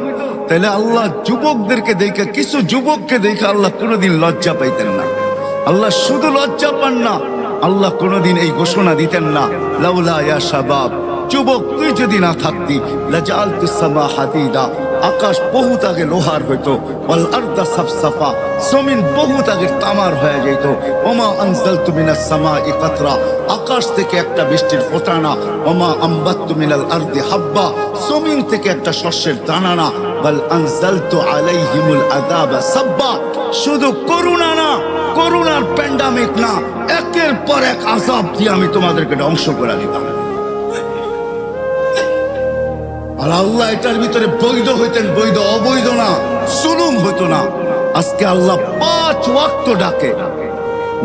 তাহলে আল্লাহ যুবকদেরকে দেখে, কিছু যুবককে দেখে আল্লাহ কোনোদিন লজ্জা পাইতেন না। আল্লাহ শুধু লজ্জা পান না, আল্লাহ কোনোদিন এই ঘোষণা দিতেন না, লাউলা ইয়া শাবাব, যুবক তুই যদি না থাকতি, লাজালতুস সামা হাদিদা, আকাশ বহুত আগে লোহার হইতো, ওয়াল আরদা সাফসাফা, জমিন বহুত আগে তামার হয়ে যেত। ওমা আনজালতু মিনাস সামাই কাতরা, আকাশ থেকে একটা বৃষ্টির ফোঁটা না। ওমা আম্বাততু মিনাল আরদি হাব্বা, জমিন থেকে একটা শস্যের দানা না। বাল আনজালতু আলাইহিমুল আযাবা সাব্বা, শুধু করুণা না, করুণার প্যান্ডামিক না, একের পর এক আযাব দিয়ে আমি তোমাদেরকে ধ্বংস করে দিতাম। আর আল্লাহ এটার ভিতরে বৈধ হইতেন, বৈধ, অবৈধ না, জুলুম হইতো না। আজকে আল্লাহ 5 ওয়াক্ত ডাকে,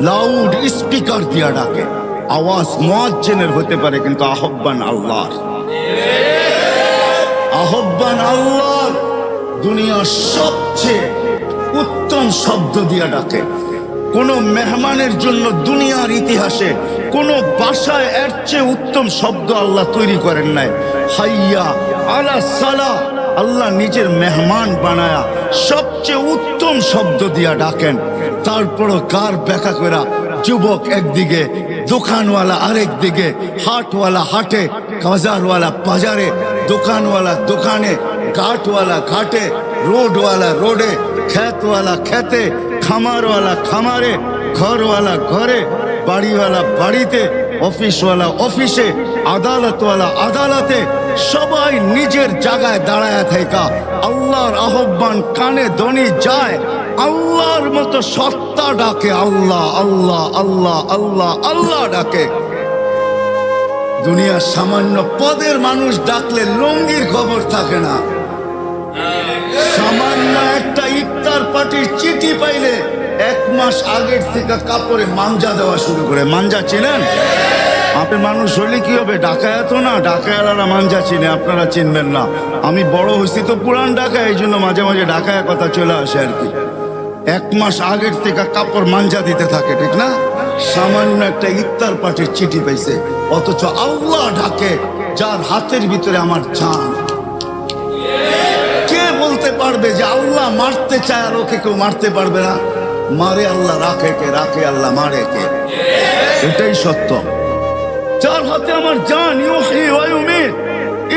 লাউড স্পিকার দিয়া ডাকে। আওয়াজ মুয়াজ্জিনের হতে পারে কিন্তু আহ্বান আল্লাহর, আহ্বান আল্লাহর। দুনিয়ার সবচেয়ে উত্তম শব্দ দিয়া ডাকে। কোন মেহমানের জন্য দুনিয়ার ইতিহাসে কোন ভাষায় এর চেয়ে উত্তম শব্দ আল্লাহ তৈরি করেন নাই। হাইয়া আলা সালা, আল্লাহ নিজের মেহমান বানায়া সবচেয়ে উত্তম শব্দ দিয়া ডাকেন। তারপরও কার ব্যাখ্যা করা, যুবক একদিকে, দোকানওয়ালা আরেক দিকে, হাটওয়ালা হাটে, বাজারওয়ালা বাজারে, দোকানওয়ালা দোকানে, ঘাটওয়ালা ঘাটে, রোডওয়ালা রোডে, খেতওয়ালা খেতে, খামারওয়ালা খামারে, ঘরওয়ালা ঘরে, বাড়িওয়ালা বাড়িতে, অফিসওয়ালা অফিসে, আদালতওয়ালা আদালতে, সবাই নিজের জায়গায় দাঁড়ায় থাকা আল্লাহর আহ্বান কানে ধ্বনি যায়। আল্লাহর মতো সত্তা ডাকে, আল্লাহ আল্লাহ আল্লাহ আল্লাহ আল্লাহ ডাকে। দুনিয়ার সামান্য পদের মানুষ ডাকলে লঙ্গির খবর থাকে না, সামান্য একটা ইফতার পার্টির চিঠি পাইলে 1 মাস আগের থেকে কাপড়ে মাঞ্জা দেওয়া শুরু করে। মাঞ্জা চেনেন? আপনি মানুষ হলে কি হবে, ডাকায়াত না, ডাকায়ালারা মাঞ্জা চিনে, আপনারা চিনবেন না। আমি বড় হয়েছি তো পুরান ঢাকা, এই জন্য মাঝে মাঝে ডাকায়া কথা চলে আসে আর কি। 1 মাস আগের থেকে কাপড় মাঞ্জা দিতে থাকে, ঠিক না? সামান্য একটা ইফতার পার্টির চিঠি পাইছে, অথচ আল্লাহ ডাকে যার হাতের ভিতরে আমার জান। কে বলতে পারবে যে আল্লাহ মারতে চায় আর ওকে কেউ মারতে পারবে না? মারে আল্লাহ, রাখে কে? রাখে আল্লাহ, মারে কে? এটাই সত্য। যার হাতে আমার জান, ইউহি ওয়া ইউমিত,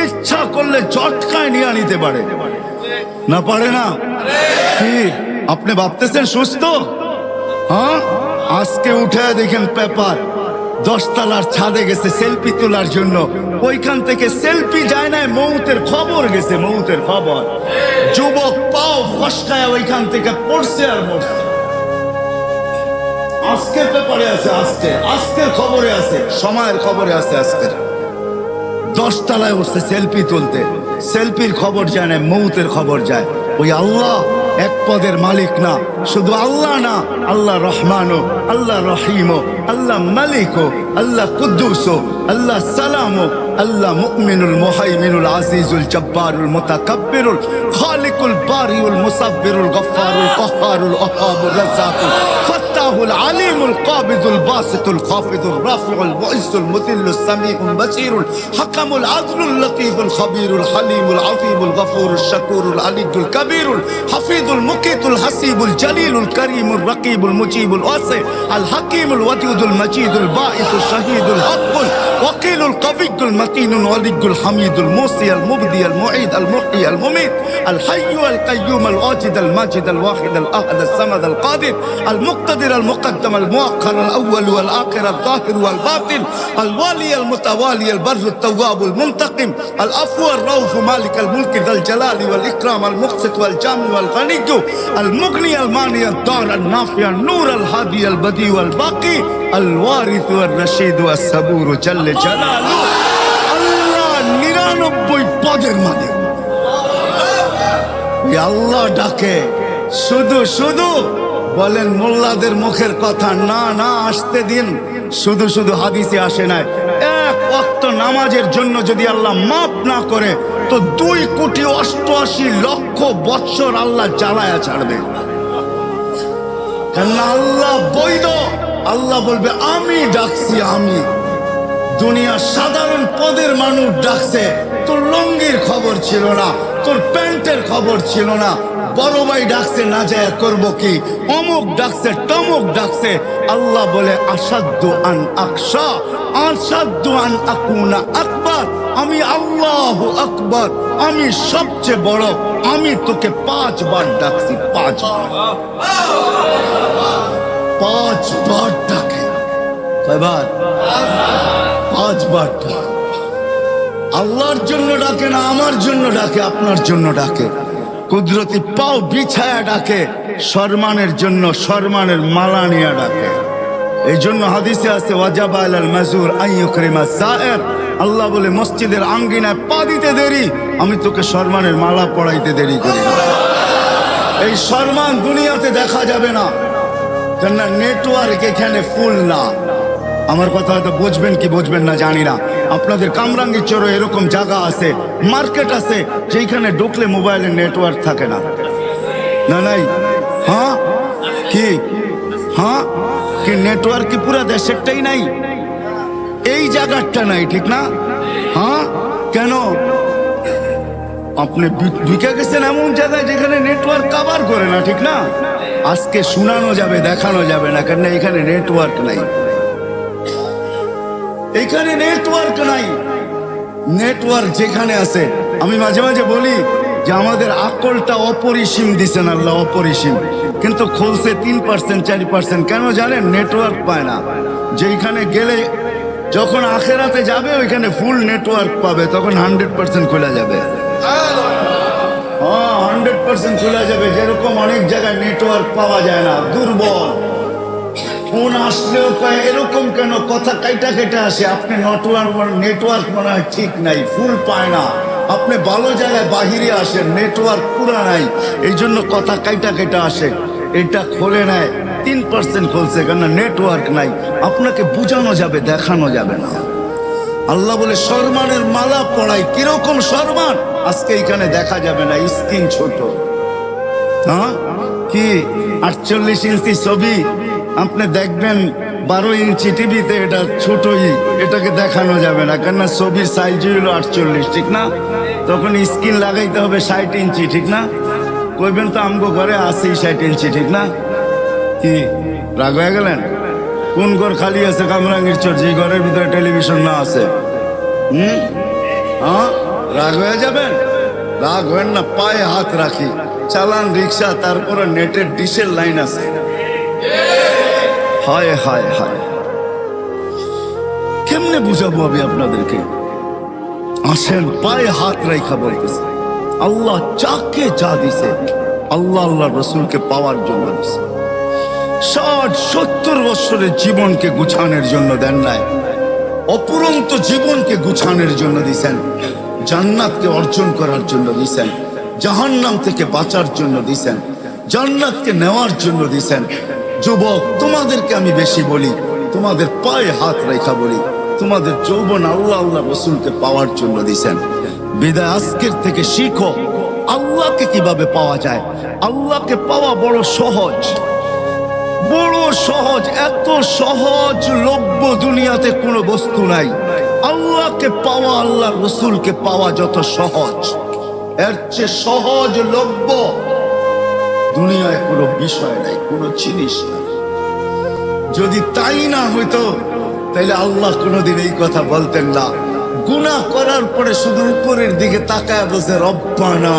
ইচ্ছা করলে ঝটকায় নিয়ে নিতে পারে না? পারে না? কি আপনি ভাবতেছেন সুস্থ? হ্যাঁ, আজকে উঠে দেখেন পেপার, 10 তলার ছাদে গেছে সেলফি তোলার জন্য, ওইখান থেকে সেলফি যায় না, মৌতের খবর গেছে, মৌতের খবর। যুবক পাও ফসকায় ওইখান থেকে পড়ছে আর মরছে। আজকের পেপারে আছে, আজকের খবরে আছে, সময়ের খবরে আছে। আজকের 10 তলায় উঠছে সেলফি তুলতে, সেলফির খবর যায় না, মৌতের খবর যায়। ওই আল্লাহ এক পদের মালিক না, শুধু আল্লাহ না, আল্লাহ রহমানও, আল্লাহ রহিমও, আল্লাহ মালিকও, আল্লাহ কুদ্দুসও, আল্লাহ সালামও, আল্লাহ মুমিনুল মুহাইমিনুল আজিজুল জব্বারুল মুতাকাব্বিরুল খালিকুল বারিউল মুসাব্বিরুল গফফারুল কহ্হারুল ওহাবুর রাজ্জাকুল ফাত্তাহুল আলিমুল কাবিদুল বাসিতুল খাফিদুল রাফিউল মুইজ্জুল মুযিল্লুস সামিউল বাসীরুল হাকামুল আদলুল লতীফুল খবীরুল হালিমুল আযীমুল গফুরুল শাকুরুল আলিয়ুল কবীরুল হাফিজুল মুকিতুল হাসিবুল জলিলুল করিমুল রকিবুল মুজিবুল ওয়াসি আল হাকিমুল ওয়াদুদুল মজিদুল বাঈসুল শাহীদুল হকুল ওয়াকিলুল কবিয়ুল মতিনুল ওয়ালিয়ুল হামিদুল মুসি আল মুবদি আল মুঈদ আল মুহয়ি আল মুমীত আল হাইয়্যু আল কাইয়্যুম আল ওয়াজিদ আল মাজিদ আল ওয়াহিদ আল আহাদ আল সামাদ আল কাদির আল মুক্তাদির আল মুকদ্দম আল মুআখ্খার আল আউয়াল ওয়াল আখির আল যাহির ওয়াল বাতিন আল ওয়ালি আল মুতাওয়ালি আল বাররু আত তাওয়াব আল মুনতাকিম আল আফু আর রাউফ মালিক আল মুলক যাল জালালি ওয়াল ইকরাম আল মুকসিত ওয়াল জামি ওয়াল গনি আল মুগনি আল মানি আল দার আল নাফি আল নূর আল হাদি আল বদি ওয়াল বাকি আল ওয়ারিস ওয়াল রশিদ ওয়াস সাবুর জাল্লে জালালু। আল্লাহ 99 পদের মালিক। আল্লাহ ডাকে শুধু শুধু বলেন মোল্লাদের মুখের কথা না, না আসতে দিন। শুধু শুধু হাদিসে আসে নাই, 1 ওয়াক্ত নামাজের জন্য যদি আল্লাহ মাফ না করে তো 2,88,00,000 বৎসর আল্লাহ জ্বালায়া ছাড়বে। কেন আল্লাহ বৈধ। আল্লাহ বলবে আমি ডাকছি, আমি। দুনিয়া সাধারণ পদের মানুষ ডাকছে, তোর লঙ্গির খবর ছিল না, তোর প্যান্টের খবর ছিল না, বড় ভাই ডাকছে না যায় করবো কি, অমুক ডাকছে, তমুক ডাকছে। আল্লাহ বলে আসাদ্দু আন আকশা, আসাদ্দু আন আকুনা আকবার। আমি আল্লাহু আকবার, আমি সবচেয়ে বড়। আমি তোকে 5 বার ডাকছি, 5 বার ডাকে। কয়বার? 5 বার ডাকে। আল্লাহর জন্য ডাকে না, আমার জন্য ডাকে, আপনার জন্য ডাকে। কুদরতি পাও বিছায়া ডাকে, সম্মানের জন্য, সম্মানের মালা নিয়ে ডাকে। এই জন্য হাদিসে আছে ওয়াজাবা আলাল মাজুর আন ইউকরিমা যায়ের। আল্লাহ বলে মসজিদের আঙ্গিনায় পা দিতে দেরি, আমি তোকে সম্মানের মালা পরাইতে দেরি করি না। এই সম্মান দুনিয়াতে দেখা যাবে না, কেন নেটওয়ার্ক এখানে ফুল না। আমার কথা হয়তো বুঝবেন কি বুঝবেন না জানি না। আপনাদের কামরাঙ্গীর চরে এরকম জায়গা আছে, মার্কেট আছে, যেখানে ঢুকলে মোবাইলের নেটওয়ার্ক থাকে না। না নাই? হ্যাঁ কি? হ্যাঁ কি নেটওয়ার্ক কি পুরো দেশেরটাই নাই? এই জায়গাটা নাই, ঠিক না? হ্যাঁ কেন? আপনি ঢুকে গেছেন এমন জায়গায় যেখানে নেটওয়ার্ক কভার করে না, ঠিক না? আজকে শোনানো যাবে, দেখানো যাবে না, কেন এখানে নেটওয়ার্ক নাই। এখানে নেটওয়ার্ক নাই। নেটওয়ার্ক যেখানে আছে, আমি মাঝে মাঝে বলি যে আমাদের আকলটা অপরিসীম দিছেন আল্লাহ, অপরিসীম, কিন্তু খুলছে 3%, 4%। কেন জানেন? নেটওয়ার্ক পায় না। যেখানে গেলে যখন আখেরাতে যাবে ওইখানে ফুল নেটওয়ার্ক পাবে, তখন 100% খোলা যাবে। হ্যাঁ 100% খোলা যাবে। যেরকম অনেক জায়গায় নেটওয়ার্ক পাওয়া যায় না, দুর্বল। ফোন আসলেও কয় এরকম কেন, কথা কাইটা কেটে আসে। আপনি নেটওয়ার্ক মনে হয় ঠিক নাই, ফুল পায় না। আপনি ভালো জায়গায় বাহিরে আসেন, নেটওয়ার্ক পুরা নাই, এই জন্য কথা কাইটা কাইটা আসে। এটা খোলে নেয় 3% খুলছে, কেন নেটওয়ার্ক নাই। আপনাকে বুঝানো যাবে, দেখানো যাবে না। আল্লাহ বলে সম্মানের মালা পড়াই। কিরকম সম্মান আজকে এখানে দেখা যাবে না, স্ক্রিন ছোট। হ্যাঁ কি 48 ইঞ্চি ছবি আপনি দেখবেন 12 ইঞ্চি টিভিতে, এটা ছোটই, এটাকে দেখানো যাবে না, কেননা ছবির সাইজ হলো 48, ঠিক না? তখন স্ক্রিন লাগাইতে হবে 60 ইঞ্চি, ঠিক না? কইবেন তো আমগো ঘরে 80-60 ইঞ্চি, ঠিক না? কি রাগ হয়ে গেলেন? কোন ঘর খালি আছে কামরাঙ্গীর চর, যে ঘরের ভিতরে টেলিভিশন না আছে? হ্যাঁ, রাগ হয়ে যাবেন? রাগ হবেন না, পায়ে হাত রাখি, চালান রিক্সা, তারপরে নেটের ডিশের লাইন আছে। হায় হায় হায়, কেমনে বুঝাবো আমি আপনাদেরকে? আসেন, পায়ে হাত রাখা বলতেছে। আল্লাহ যাকে যা দিছে, আল্লাহ আল্লাহ রসুলকে পাওয়ার জন্য দিছে। 60-70 বছরের জীবনকে গুছানোর জন্য দেন নাই, অপুরন্ত জীবনকে গুছানোর জন্য দিছেন। জান্নাতকে অর্জন করার জন্য দিছেন, জাহান্নাম থেকে বাঁচার জন্য দিছেন, জান্নাতকে নেওয়ার জন্য দিছেন। যুবক, তোমাদেরকে আমি বেশি বলি, তোমাদের পায়ে হাত রেখা বলি, তোমাদের যৌবন আল্লাহ আল্লাহ রসুলকে পাওয়ার জন্য দিছেন। বিদায় আজকের থেকে শিখো আল্লাহকে কিভাবে পাওয়া যায়। আল্লাহকে পাওয়া বড় সহজ, বড় সহজ, এত সহজ লভ্য দুনিয়াতে কোনো বস্তু নাই। আল্লাহকে পাওয়া, আল্লাহ রসুলকে পাওয়া যত সহজ, এর চেয়ে সহজ লভ্য দুনিয়ায় কোনো বিষয় নাই, কোনো জিনিস নাই। যদি তাই না হইতো তাইলে আল্লাহ কোনোদিন এই কথা বলতেন না। গুনাহ করার পরে শুধু উপরের দিকে তাকায় বসে রব্বানা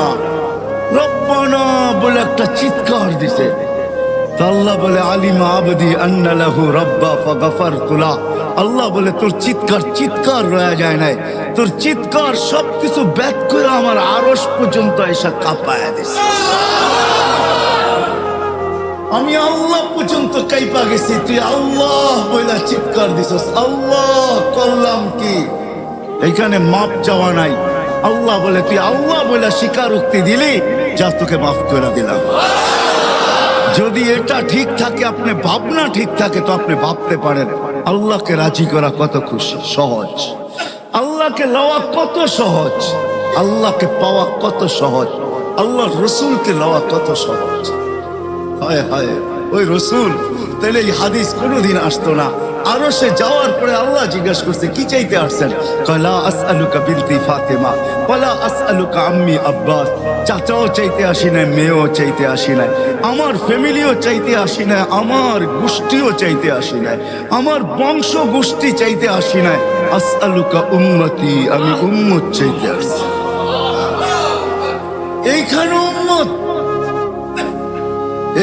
রব্বানা বলে একটা চিৎকার দিছে। আল্লাহ বলে আলিমা আবদি আন্না লাহু রাব্বা ফাগাফারতু লা। আল্লাহ বলে তোর চিৎকার রয়ে যায় নাই, তোর চিৎকার সবকিছু ব্যাত করে আমার আরশ পর্যন্ত এসে কাঁপায় দিছে। আমি আল্লাহ পর্যন্ত কাইপা গেছি, তুই আল্লাহ বইলা চিৎকার দিছস। আল্লাহ করলাম কি? এইখানে মাপ চাওয়া নাই। আল্লাহ বলে তুই আল্লাহ বইলা স্বীকারোক্তি দিলি, যা তোকে মাফ করে দিলাম। যদি এটা ঠিক থাকে, আপনি ভাবনা ঠিক থাকে, তো আপনি ভাবতে পারেন আল্লাহকে রাজি করা কত খুশি সহজ, আল্লাহকে লওয়া কত সহজ, আল্লাহকে পাওয়া কত সহজ, আল্লাহ রসুলকে লওয়া কত সহজ। হায় হায়, ওই রসুল, তাহলে এই হাদিস কোনোদিন আসতো না। আরো সে যাওয়ার পরে আল্লাহ জিজ্ঞেস করছে কি চাইতে আসছেন? কলা আসআলুকা বিনতি ফাতেমা ওয়ালা আসআলুকা আম্মি আব্বাস। চাচাও চাইতে আসি নাই, মেয়েও চাইতে আসি নাই, আমার ফ্যামিলিও চাইতে আসি নাই, আমার গোষ্ঠীও চাইতে আসি নাই, আমার বংশ গোষ্ঠী চাইতে আসি নাই। আসআলুকা উম্মতি, আমি উম্মত চাইতে আসছি। এইখানে উম্মত,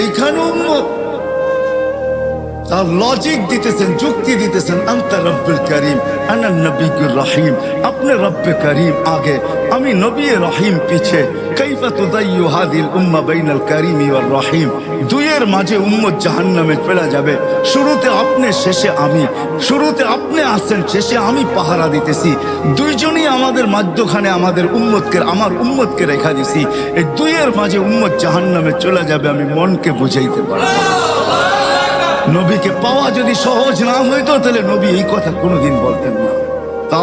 এইখানে উম্মত। তার লজিক দিতেছেন, যুক্তি দিতেছেন। আনতা রব্বুল করিম আনা নবিয়্যুর রহিম। আপনি রব্বে করিম আগে, আমি নবী রহিম পিছে। কাইফা তুদাইয়ু হাযিল উম্মাহ বাইনাল করিমি ওয়ার রহিম। দুইয়ের মাঝে উম্মত জাহান্নামে ফেলা যাবে। শুরুতে আপনি, শেষে আমি। শুরুতে আপনি আসছেন, শেষে আমি পাহারা দিতেছি। দুইজনই আমাদের মাঝখানে আমাদের উম্মতকে, আমার উম্মতকে রেখা দিছি। এই দুইয়ের মাঝে উম্মত জাহান্নামে চলে যাবে, আমি মনকে বুঝাইতে পারবো। নবীকে পাওয়া যদি সহজ না হইতো তাহলে নবী এই কথা কোনোদিন বলতেন না।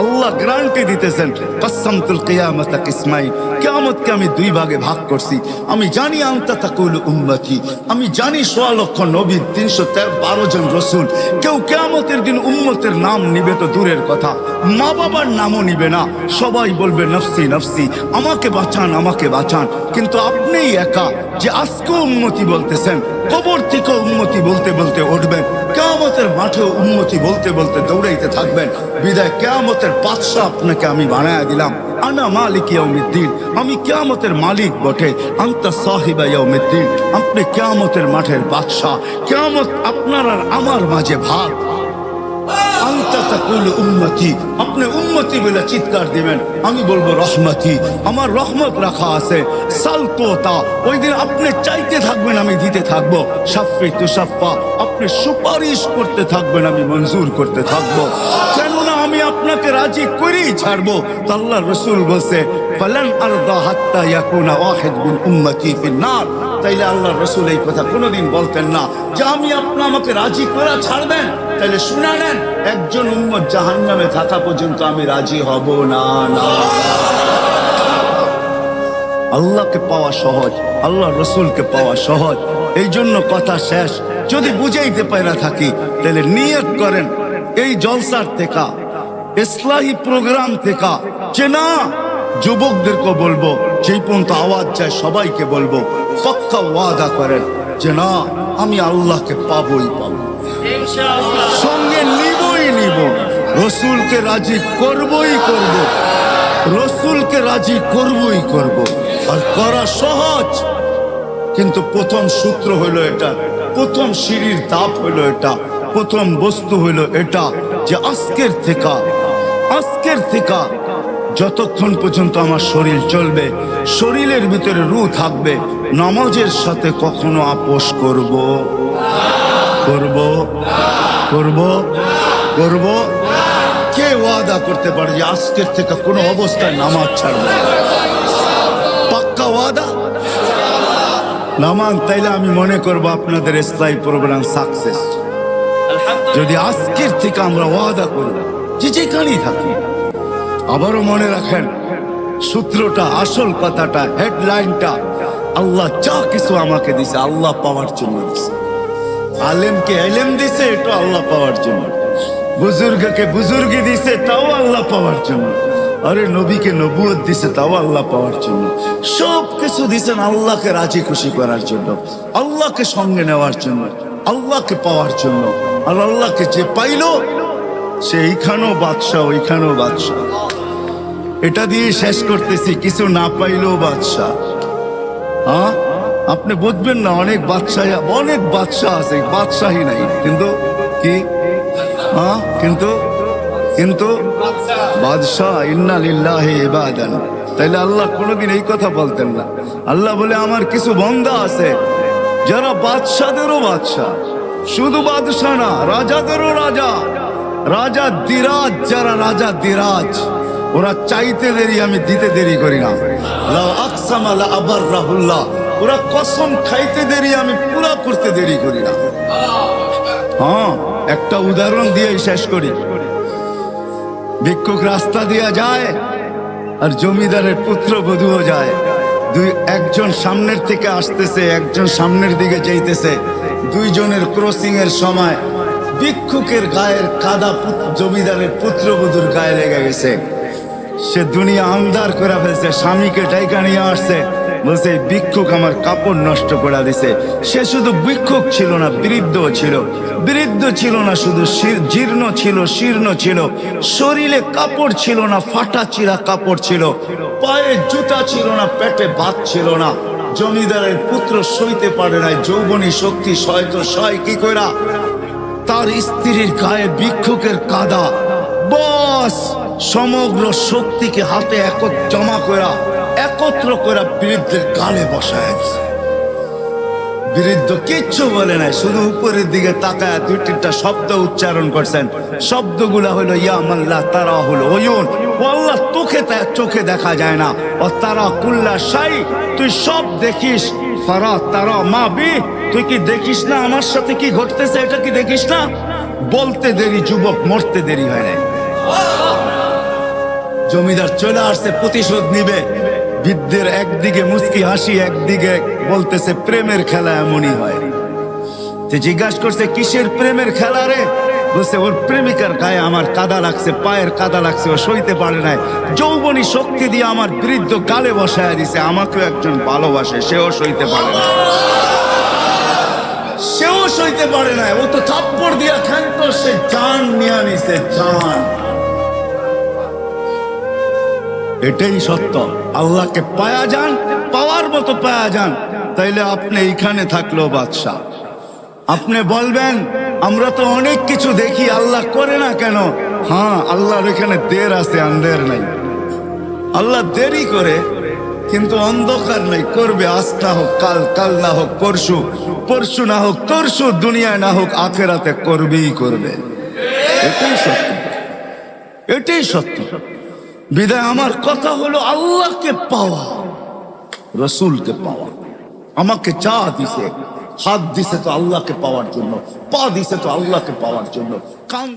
আল্লাহ গ্যারান্টি দিতেছেন, কাসসামতুল কিয়ামাতা কিসমাইন, কিয়ামতকে আমি দুই ভাগে ভাগ করছি। আমি জানি আনতা তাকুলু উম্মতি, আমি জানি 1.5 লক্ষ নবী, 312 জন রসুল। কেউ কিয়ামতের দিন উম্মতের নাম নিবে তো দূরের কথা, মা বাবার নামও নিবে না। সবাই বলবে নফসি নফসি, আমাকে বাঁচান আমাকে বাঁচান। কিন্তু আপনিই একা যে আজকেও উম্মতি বলতেছেন, কবর থেকে উম্মতি বলতে বলতে উঠবেন, কিয়ামতের মাঠেও উম্মতি বলতে বলতে দৌড়াইতে থাকবেন। বিদায় কিয়ামতের বাদশা আপনাকে আমি বানায়া দিলাম। আনা মালিক ইয়াউমিদ্দিন, আমি কিয়ামতের মালিক বটে। আনতা সাহিবা ইয়াউমিদ্দিন, আপনি কিয়ামতের মাঠের বাদশা। কিয়ামত আপনার আর আমার মাঝে ভাগ। আনতা তাকুলু উম্মতি, আপনি উম্মতি বলে চিৎকার দিবেন, আমি বলবো রহমতি, আমার রহমত রাখা আছে। সালতোতা, ওই দিন আপনি চাইতে থাকবেন, আমি দিতে থাকবো। শাফি তুশাফা, আপনি সুপারিশ করতে থাকবেন, আমি মঞ্জুর করতে থাকবো। কেননা আমি আপনাকে রাজি করেই ছাড়বো। তো আল্লাহ রসুল বলছে, ফালান আরদা হাত্তা ইয়াকুনা ওয়াহিদ মিন উম্মতি ফিন-নার। তাইলে আল্লাহ রাসূল এই কথা কোনোদিন বলতেন না যে আমি আমাকে রাজি করে ছাড়বেন, তাইলে শুনে নেন একজন উম্মত জাহান্নামে থাকা পর্যন্ত আমি রাজি হব না। আল্লাহকে পাওয়া সহজ, আল্লাহ রসুলকে পাওয়া সহজ, এই জন্য কথা শেষ। যদি বুঝাইতে পারা থাকি তাহলে নিয়ত করেন এই জলসার থেকে, ইসলাহি প্রোগ্রাম থেকে, যে না যুবকদেরকে বলবো, যেই পর্যন্ত আওয়াজ যায় সবাইকে বলবো, পাক্কা ওয়াদা করেন যে না আমি আল্লাহকে পাবোই পাবো, সঙ্গে নিবই নিব, রসুলকে রাজি করবই করব, রসুলকে রাজি করবই করব। আর করা সহজ, কিন্তু প্রথম সূত্র হইল এটা, প্রথম সিঁড়ির ধাপ হইল এটা, প্রথম বস্তু হইল এটা যে আজকের থেকে যতক্ষণ পর্যন্ত আমার শরীর চলবে, শরীরের ভিতরে রূহ থাকবে, নামাজের সাথে কখনো আপোষ করব কে ওয়াদা করতে পারে যে আজকের থেকে কোনো অবস্থায় নামাজ ছাড়বে? পাক্কা ওয়াদা নামান, তাইলে আমি মনে করব আপনাদের ইসলাহি প্রোগ্রাম সাকসেস। যদি আজকের থেকে আমরা ওয়াদা করি যে যেখানেই থাকি। আবারও মনে রাখেন সূত্রটা, আসল কথাটা, হেডলাইনটা, আল্লাহ যা কিছু আমাকে দিছে আল্লাহ পাওয়ার জন্য দিছে। আলেমকে এলেম দিছে, এটা আল্লাহ পাওয়ার জন্য। বুজুর্গকে বুজুর্গি দিছে, তাও আল্লাহ পাওয়ার জন্য। আরে নবীকে নবুয়ত দিছে, তাও আল্লাহ পাওয়ার জন্য। সব কিছু দিছেন আল্লাহকে রাজি খুশি করার জন্য, আল্লাহকে সঙ্গে নেওয়ার জন্য, আল্লাহকে পাওয়ার জন্য। আর আল্লাহকে যে পাইল সে এইখানেও বাদশাহ, ওইখানেও বাদশাহ। এটা দিয়ে শেষ করতেছি, কিছু না পাইলেও বাদশাহ। হ্যাঁ, আপনি বুঝবেন না, অনেক বাদশাহ আছে, বাদশাহী নাই, কিন্তু কি হ্যাঁ, কিন্তু বাদশাহ। ইন্না লিল্লাহি ইবাদান। তাইলে আল্লাহ কোনোদিন এই কথা বলতেন না। আল্লাহ বলে আমার কিছু বান্দা আছে যারা বাদশাদেরও বাদশাহ, শুধু বাদশাহ না, রাজাদেরও রাজা, রাজা দিরাজ, যারা রাজা দিরাজ, ওরা চাইতে দেরি আমি দিতে দেরি করি না। লাউ আকসামা লা আবাররাহুল্লাহ, ওরা কসম খাইতে দেরি আমি পুরা করতে দেরি করি না। হ্যাঁ, একটা উদাহরণ দিয়ে শেষ করি। ভিক্ষুক রাস্তা দিয়া যায় আর জমিদারের পুত্র বধূও যায়। একজন সামনের থেকে আসতেছে, একজন সামনের দিকে যাইতেছে। দুইজনের ক্রসিং এর সময় ভিক্ষুকের গায়ের কাদা জমিদারের পুত্রবধূর গায়ে লেগে গেছে। সে দুনিয়া আন্ধার করে ফেলছে, স্বামীকে ডাইকা নিয়ে আসছে, বলছে ভিক্ষুক আমার কাপড় নষ্ট করে দিছে। সে শুধু ভিক্ষুক ছিল না, বৃদ্ধ ছিল না, শুধু জীর্ণ ছিল, শীর্ণ ছিল, শরীরে কাপড় ছিল না, ফাটা চিরা কাপড় ছিল, পায়ে জুতা ছিল না, পেটে ভাত ছিল না। জমিদারের পুত্র সইতে পারে নাই, যৌবনী শক্তি সয় কি কইরা তার স্ত্রীর গায়ে ভিক্ষুকের কাদা, বস সমগ্র শক্তিকে হাতে একত্র করে বৃদ্ধের গালে বসায় দিছে। বৃদ্ধ কিচ্ছু বলে নাই, শুধু উপরের দিকে তাকায় দুই তিনটা শব্দ উচ্চারণ করছেন। শব্দগুলা হলো ইয়া মাল্লা তারা হলো ওয়ুন, ও আল্লাহ চোখে দেখা যায় না, ও তারা কুল্লা শাই, তুই সব দেখিস, ফারা তারা মা বি, তুই কি দেখিস না আমার সাথে কি ঘটতেছে, এটা কি দেখিস না? বলতে দেরি যুবক, মরতে দেরি হয় নাই। জমিদার চলে আসছে, প্রতিশোধ নিবে। বৃদ্ধের একদিকে মুস্কি হাসি, একদিকে বলতেছে প্রেমের খেলা এমনই হয়। জিজ্ঞাসা করছে কিসের প্রেমের খেলা রে? বলছে ওর প্রেমিকার গায়ে আমার কাদা লাগছে, পায়ের কাদা লাগছে, ও সইতে পারে নাই, যৌবনী শক্তি দিয়ে আমার বৃদ্ধ গালে বসায় দিছে। আমাকেও একজন ভালোবাসে, সেও সইতে পারে না, ও তো থাপ্পড় দিয়া খান্ত, সে জান নিয়ে নিছে, জান। এটাই সত্য। আল্লাহকে পায়া যান, পাওয়ার মতো পায়া যান, তাইলে আপনি এইখানে থাকলেও বাদশাহ। আপনি বলবেন আমরা তো অনেক কিছু দেখি, আল্লাহ করে না কেন? হ্যাঁ, আল্লাহর এখানে দের আছে, আন্দের নাই। আল্লাহ দেরি করে, কিন্তু অন্ধকার নাই, করবে। আজ না হোক কাল, কাল না হোক পরশু, পরশু না হোক তরশু, দুনিয়ায় না হোক আখেরাতে করবেই করবে। এটাই সত্য, এটাই সত্য। বিদায় আমার কথা হলো আল্লাহকে পাওয়া, রসুলকে পাওয়া। আমাকে চা দিছে, হাত দিছে তো আল্লাহকে পাওয়ার জন্য, পা দিছে তো আল্লাহকে পাওয়ার জন্য, কান